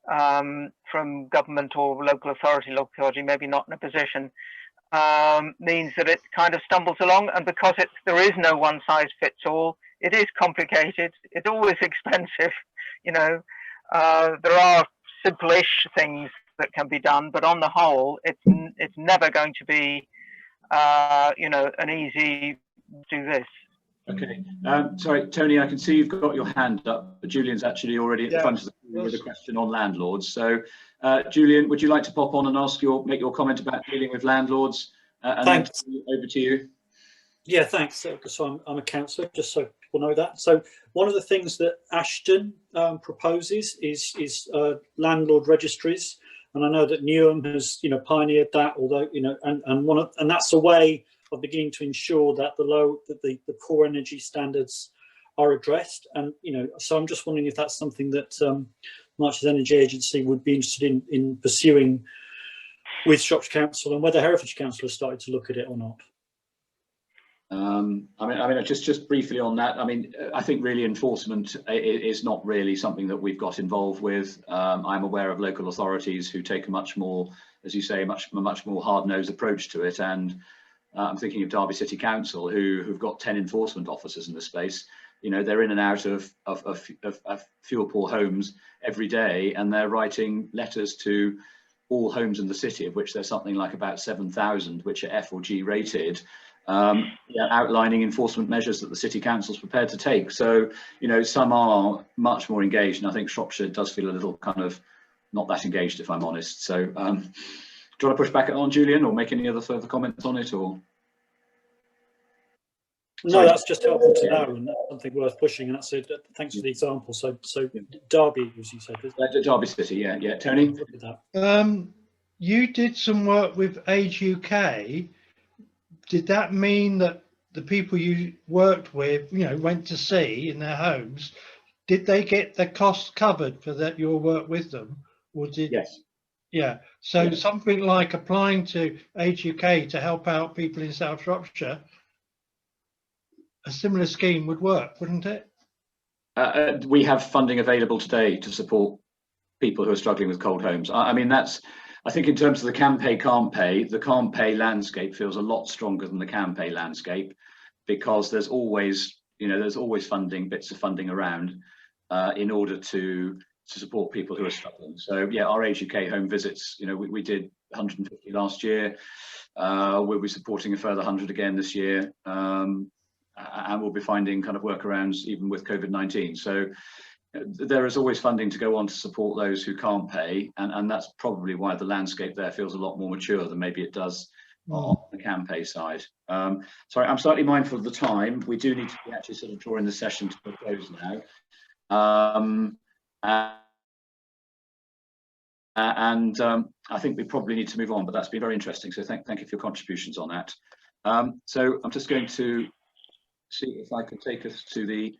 from government or local authority, maybe not in a position, means that it kind of stumbles along. And because there is no one size fits all, it is complicated. It's always expensive. You know, there are simple-ish things that can be done, but on the whole, it's never going to be, you know, an easy do this. Okay. Sorry, Tony, I can see you've got your hand up, but Julian's actually already at the front of the queue with a question on landlords. So, Julian, would you like to pop on and make your comment about dealing with landlords? Thanks. Then over to you. Yeah, thanks. So I'm a councillor, just so people know that. So one of the things that Ashton proposes is landlord registries, and I know that Newham has, you know, pioneered that. Although, you know, and that's a way of beginning to ensure that the core energy standards are addressed. And, you know, so I'm just wondering if that's something that Marches Energy Agency would be interested in pursuing with Shropshire Council, and whether Herefordshire Council has started to look at it or not. I mean, just briefly on that. I mean, I think really enforcement is not really something that we've got involved with. I'm aware of local authorities who take a much more, as you say, much more hard-nosed approach to it. And I'm thinking of Derby City Council, who've got 10 enforcement officers in this space. You know, they're in and out of fuel-poor homes every day, and they're writing letters to all homes in the city, of which there's something like about 7,000 which are F or G rated. Outlining enforcement measures that the city council's prepared to take. So, you know, some are much more engaged, and I think Shropshire does feel a little kind of not that engaged, if I'm honest. So, do you want to push back on Julian, or make any other further comments on it, or? No, that's just helpful to know, and that's something worth pushing. And that's it. Thanks for the example. So Derby, as you said, Derby City, yeah. Tony, you did some work with Age UK. Did that mean that the people you worked with, you know, went to see in their homes, did they get the costs covered for that your work with them, or did? Yes. Yeah. So something like applying to Age UK to help out people in South Shropshire, a similar scheme would work, wouldn't it? We have funding available today to support people who are struggling with cold homes. I mean, I think in terms of the can pay, can't pay, the can't pay landscape feels a lot stronger than the can pay landscape, because there's always you know, there's always bits of funding around in order to support people who are struggling. So yeah, our Age UK home visits, you know, we did 150 last year. We'll be supporting a further 100 again this year, and we'll be finding kind of workarounds even with COVID-19. So there is always funding to go on to support those who can't pay, and that's probably why the landscape there feels a lot more mature than maybe it does on the can pay side. Sorry, I'm slightly mindful of the time. We do need to be actually sort of drawing the session to a close now. I think we probably need to move on, but that's been very interesting. So thank you for your contributions on that. So I'm just going to see if I can take us to the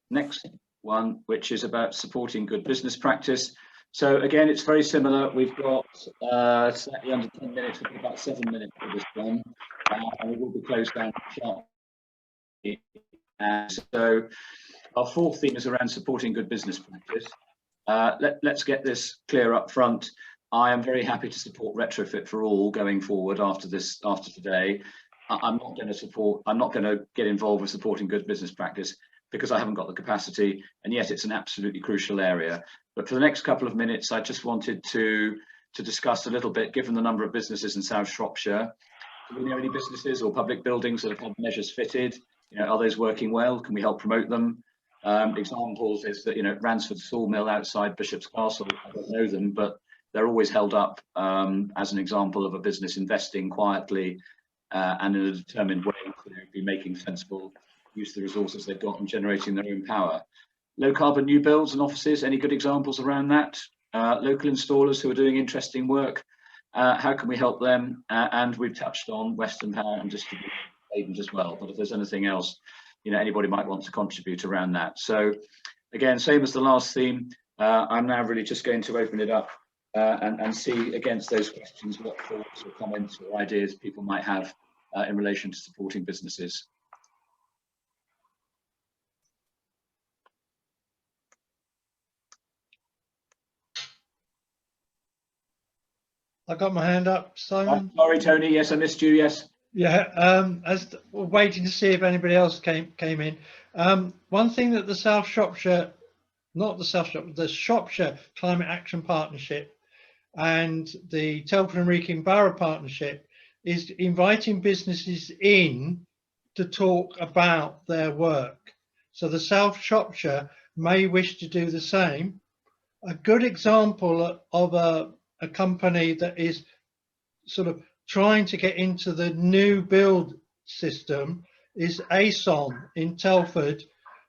next one, which is about supporting good business practice. So again, it's very similar. We've got slightly under 10 minutes, we've got about 7 minutes for this one, and we will be closed down sharply. And so our fourth theme is around supporting good business practice. Let's get this clear up front. I am very happy to support retrofit for all going forward after today. I'm not going to get involved with supporting good business practice because I haven't got the capacity, and yet it's an absolutely crucial area. But for the next couple of minutes, I just wanted to discuss a little bit, given the number of businesses in South Shropshire. Do we know any businesses or public buildings that have had measures fitted? You know, are those working well? Can we help promote them? Examples is that, you know, Ransford Sawmill outside Bishop's Castle, I don't know them, but they're always held up as an example of a business investing quietly and in a determined way to be making sensible use of the resources they've got and generating their own power. Low carbon new builds and offices, any good examples around that? Local installers who are doing interesting work, how can we help them? And we've touched on Western Power and distribution as well, but if there's anything else, you know, anybody might want to contribute around that. So again, same as the last theme, I'm now really just going to open it up and see against those questions what thoughts or comments or ideas people might have in relation to supporting businesses. I got my hand up, Simon. Sorry, Tony. Yes, I missed you. Yes. Yeah. As we're waiting to see if anybody else came in. One thing that the Shropshire Climate Action Partnership and the Telford and Wrekin Borough Partnership is inviting businesses in to talk about their work. So the South Shropshire may wish to do the same. A good example of a company that is sort of trying to get into the new build system is ASON in Telford,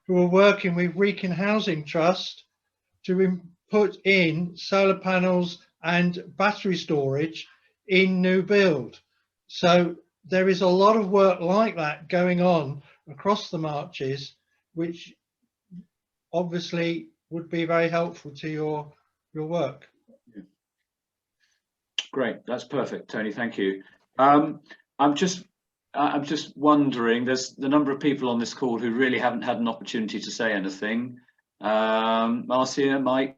who are working with Wrekin Housing Trust to put in solar panels and battery storage in new build. So there is a lot of work like that going on across the Marches, which obviously would be very helpful to your work. Great, that's perfect, Tony. Thank you. I'm just wondering. There's the number of people on this call who really haven't had an opportunity to say anything. Marcia, Mike,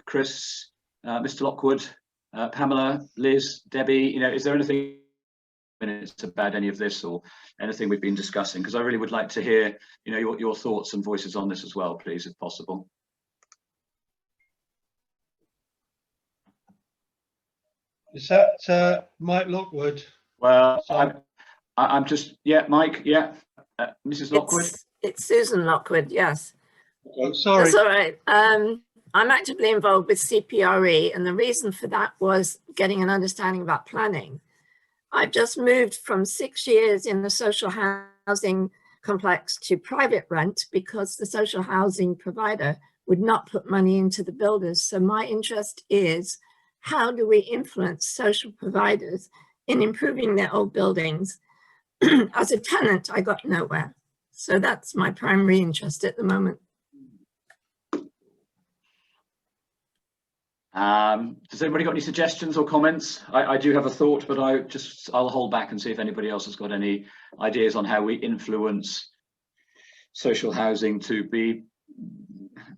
Chris, Mr. Lockwood, Pamela, Liz, Debbie. You know, is there anything minutes about any of this or anything we've been discussing? Because I really would like to hear, you know, your thoughts and voices on this as well, please, if possible. Is that Mike Lockwood? Well, I'm just, yeah, Mike, yeah. Mrs. Lockwood? It's Susan Lockwood, yes. Oh, sorry. That's all right. I'm actively involved with CPRE, and the reason for that was getting an understanding about planning. I've just moved from 6 years in the social housing complex to private rent because the social housing provider would not put money into the builders. So my interest is, how do we influence social providers in improving their old buildings? As a tenant, I got nowhere. So that's my primary interest at the moment. Does anybody got any suggestions or comments? I do have a thought, but I'll hold back and see if anybody else has got any ideas on how we influence social housing to be.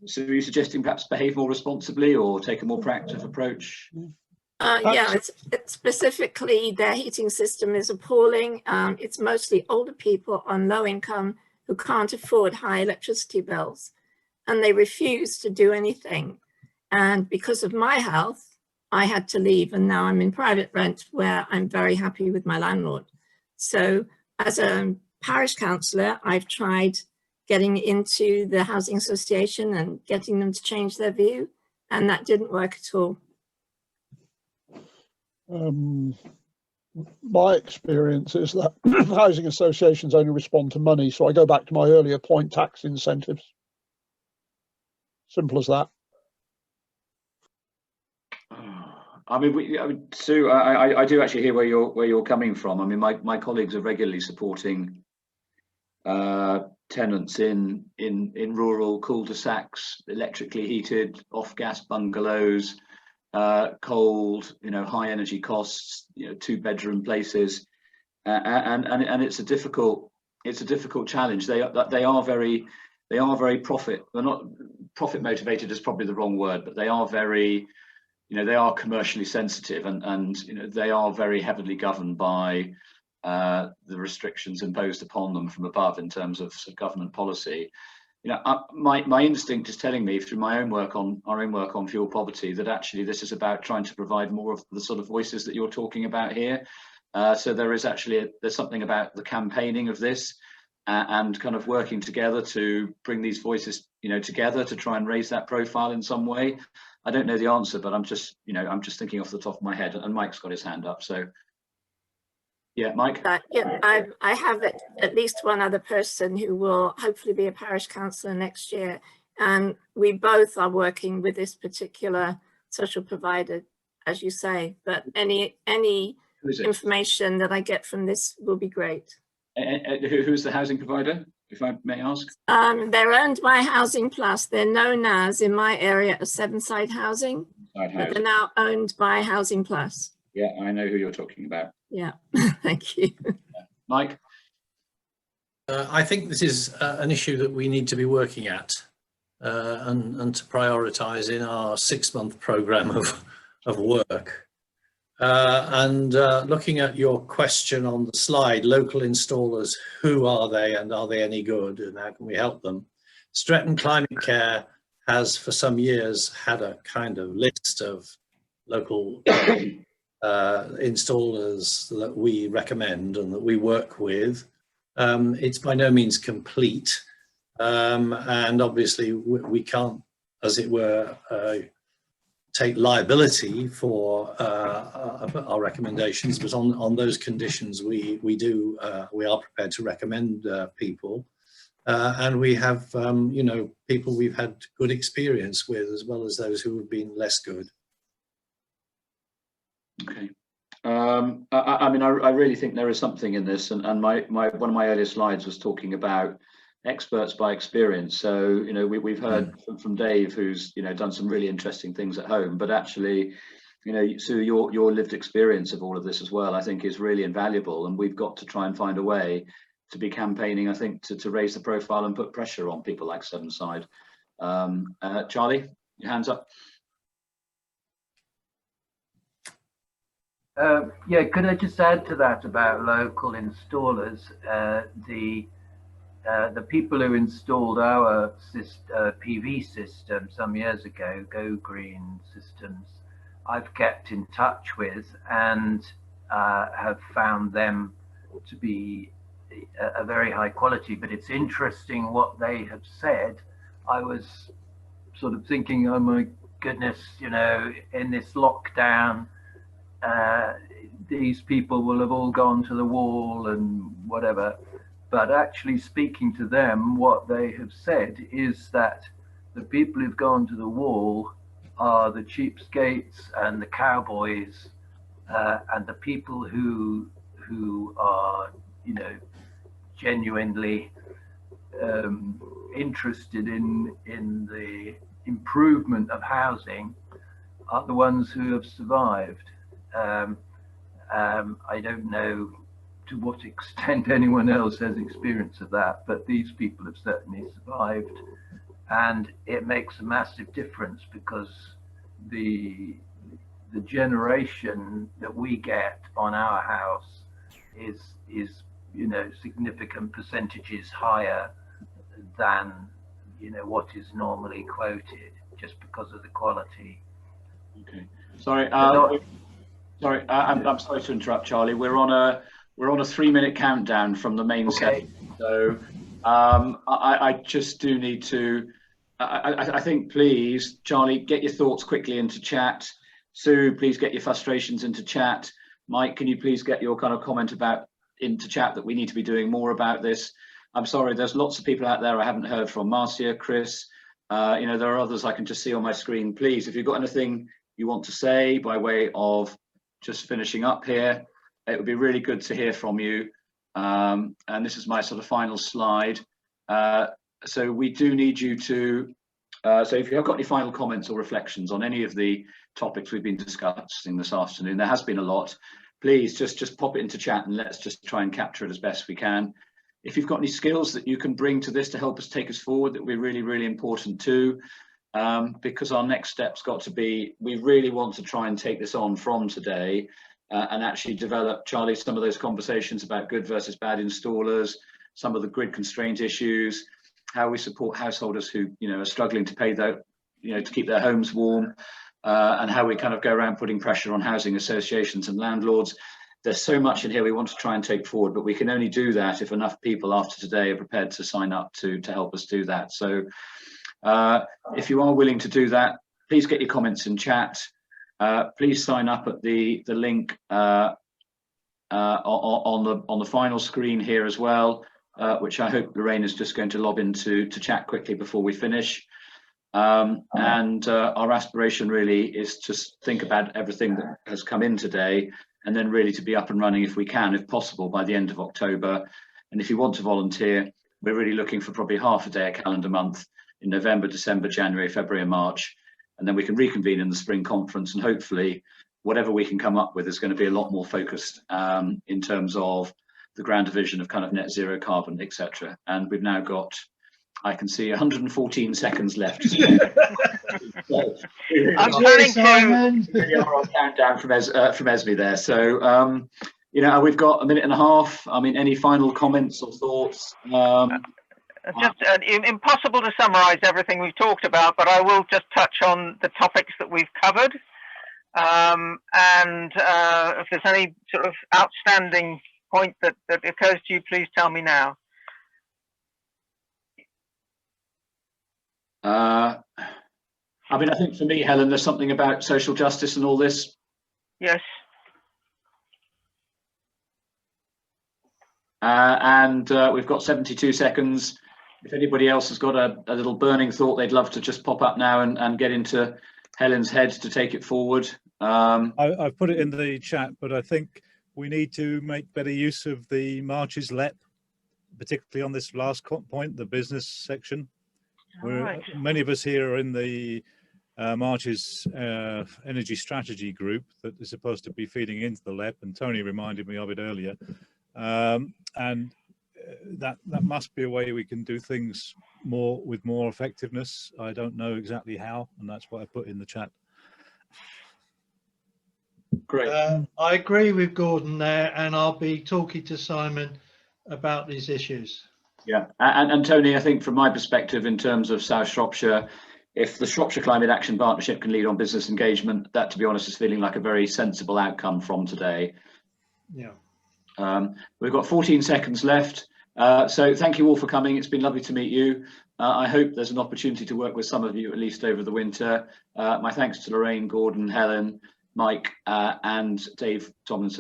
So are you suggesting perhaps behave more responsibly or take a more proactive approach? Yeah, it's specifically their heating system is appalling. It's mostly older people on low income who can't afford high electricity bills, and they refuse to do anything. And because of my health, I had to leave, and now I'm in private rent where I'm very happy with my landlord. So as a parish councillor, I've tried getting into the housing association and getting them to change their view, and that didn't work at all. My experience is that housing associations only respond to money. So I go back to my earlier point, tax incentives. Simple as that. I mean, Sue, I do actually hear where you're coming from. I mean, my colleagues are regularly supporting tenants in rural cul-de-sacs, electrically heated, off-gas bungalows, cold, high energy costs, 2-bedroom places, and it's a difficult challenge. They are very profit. They're not profit motivated is probably the wrong word, but they are very, they are commercially sensitive, and they are very heavily governed by the restrictions imposed upon them from above in terms of government policy. My instinct is telling me through our own work on fuel poverty that actually this is about trying to provide more of the sort of voices that you're talking about here. So there's something about the campaigning of this and kind of working together to bring these voices together to try and raise that profile in some way. I don't know the answer, but I'm just thinking off the top of my head, and Mike's got his hand up. So yeah, Mike. Yeah, I have at least one other person who will hopefully be a parish councillor next year, and we both are working with this particular social provider, as you say. But any information that I get from this will be great. Who's the housing provider, if I may ask? They're owned by Housing Plus. They're known as, in my area, as Sevenside Housing. But they're now owned by Housing Plus. Yeah, I know who you're talking about. Yeah, thank you. Mike? I think this is an issue that we need to be working at and to prioritise in our 6-month programme of work. Looking at your question on the slide, local installers, who are they and are they any good and how can we help them? Stretton Climate Care has for some years had a kind of list of local installers that we recommend and that we work with. It's by no means complete, and obviously we can't, as it were, take liability for our recommendations, but on those conditions we are prepared to recommend people, and we have people we've had good experience with, as well as those who have been less good. Okay. I mean, I really think there is something in this, and one of my earlier slides was talking about experts by experience. So we've heard from Dave, who's done some really interesting things at home, but actually Sue, your lived experience of all of this as well, I think is really invaluable, and we've got to try and find a way to be campaigning, I think, to raise the profile and put pressure on people like Sevenside. Charlie, your hands up. Yeah, could I just add to that about local installers? The people who installed our PV system some years ago, Go Green Systems, I've kept in touch with and have found them to be a very high quality. But it's interesting what they have said. I was sort of thinking, oh my goodness, in this lockdown, these people will have all gone to the wall and whatever. But actually speaking to them, what they have said is that the people who've gone to the wall are the cheapskates and the cowboys, and the people who are, genuinely interested in the improvement of housing are the ones who have survived. I don't know to what extent anyone else has experience of that, but these people have certainly survived, and it makes a massive difference because the the generation that we get on our house is significant percentages higher than what is normally quoted, just because of the quality. Okay. Sorry. Sorry. I'm sorry to interrupt, Charlie. We're on a 3-minute countdown from the main session, so I just do need to. I think, please, Charlie, get your thoughts quickly into chat. Sue, please get your frustrations into chat. Mike, can you please get your kind of comment into chat that we need to be doing more about this? I'm sorry, there's lots of people out there I haven't heard from. Marcia, Chris, there are others I can just see on my screen. Please, if you've got anything you want to say by way of just finishing up here, it would be really good to hear from you. And this is my sort of final slide. So we do need you to, so if you have got any final comments or reflections on any of the topics we've been discussing this afternoon, there has been a lot, please just pop it into chat and let's just try and capture it as best we can. If you've got any skills that you can bring to this to help us take us forward, that would be really, really important too, because our next step's got to be, we really want to try and take this on from today and actually develop, Charlie, some of those conversations about good versus bad installers, some of the grid constraint issues, how we support householders who are struggling to pay their, to keep their homes warm, and how we kind of go around putting pressure on housing associations and landlords. There's so much in here we want to try and take forward, but we can only do that if enough people after today are prepared to sign up to help us do that. So if you are willing to do that, please get your comments in chat. Please sign up at the link on the final screen here as well, which I hope Lorraine is just going to lob into chat quickly before we finish. And our aspiration really is just think about everything that has come in today, and then really to be up and running if we can, if possible, by the end of October. And if you want to volunteer, we're really looking for probably half a day a calendar month in November, December, January, February and March. And then we can reconvene in the spring conference, and hopefully whatever we can come up with is going to be a lot more focused in terms of the grand division of kind of net zero carbon, etc. And we've now got, I can see 114 seconds left. I'm planning to countdown from Esme there. So we've got a minute and a half. I mean, any final comments or thoughts? Just impossible to summarize everything we've talked about, but I will just touch on the topics that we've covered. And if there's any sort of outstanding point that occurs to you, please tell me now. I mean, I think for me, Helen, there's something about social justice and all this. Yes. And we've got 72 seconds. If anybody else has got a little burning thought they'd love to just pop up now and get into Helen's head to take it forward. I've put it in the chat, but I think we need to make better use of the March's LEP, particularly on this last point, the business section. Right. Many of us here are in the March's energy strategy group that is supposed to be feeding into the LEP, and Tony reminded me of it earlier. And that must be a way we can do things with more effectiveness. I don't know exactly how, and that's what I put in the chat. Great. I agree with Gordon there, and I'll be talking to Simon about these issues. Yeah, and Tony, I think from my perspective, in terms of South Shropshire, if the Shropshire Climate Action Partnership can lead on business engagement, that, to be honest, is feeling like a very sensible outcome from today. Yeah. We've got 14 seconds left. So thank you all for coming. It's been lovely to meet you. I hope there's an opportunity to work with some of you at least over the winter. My thanks to Lorraine, Gordon, Helen, Mike, and Dave Tomlinson.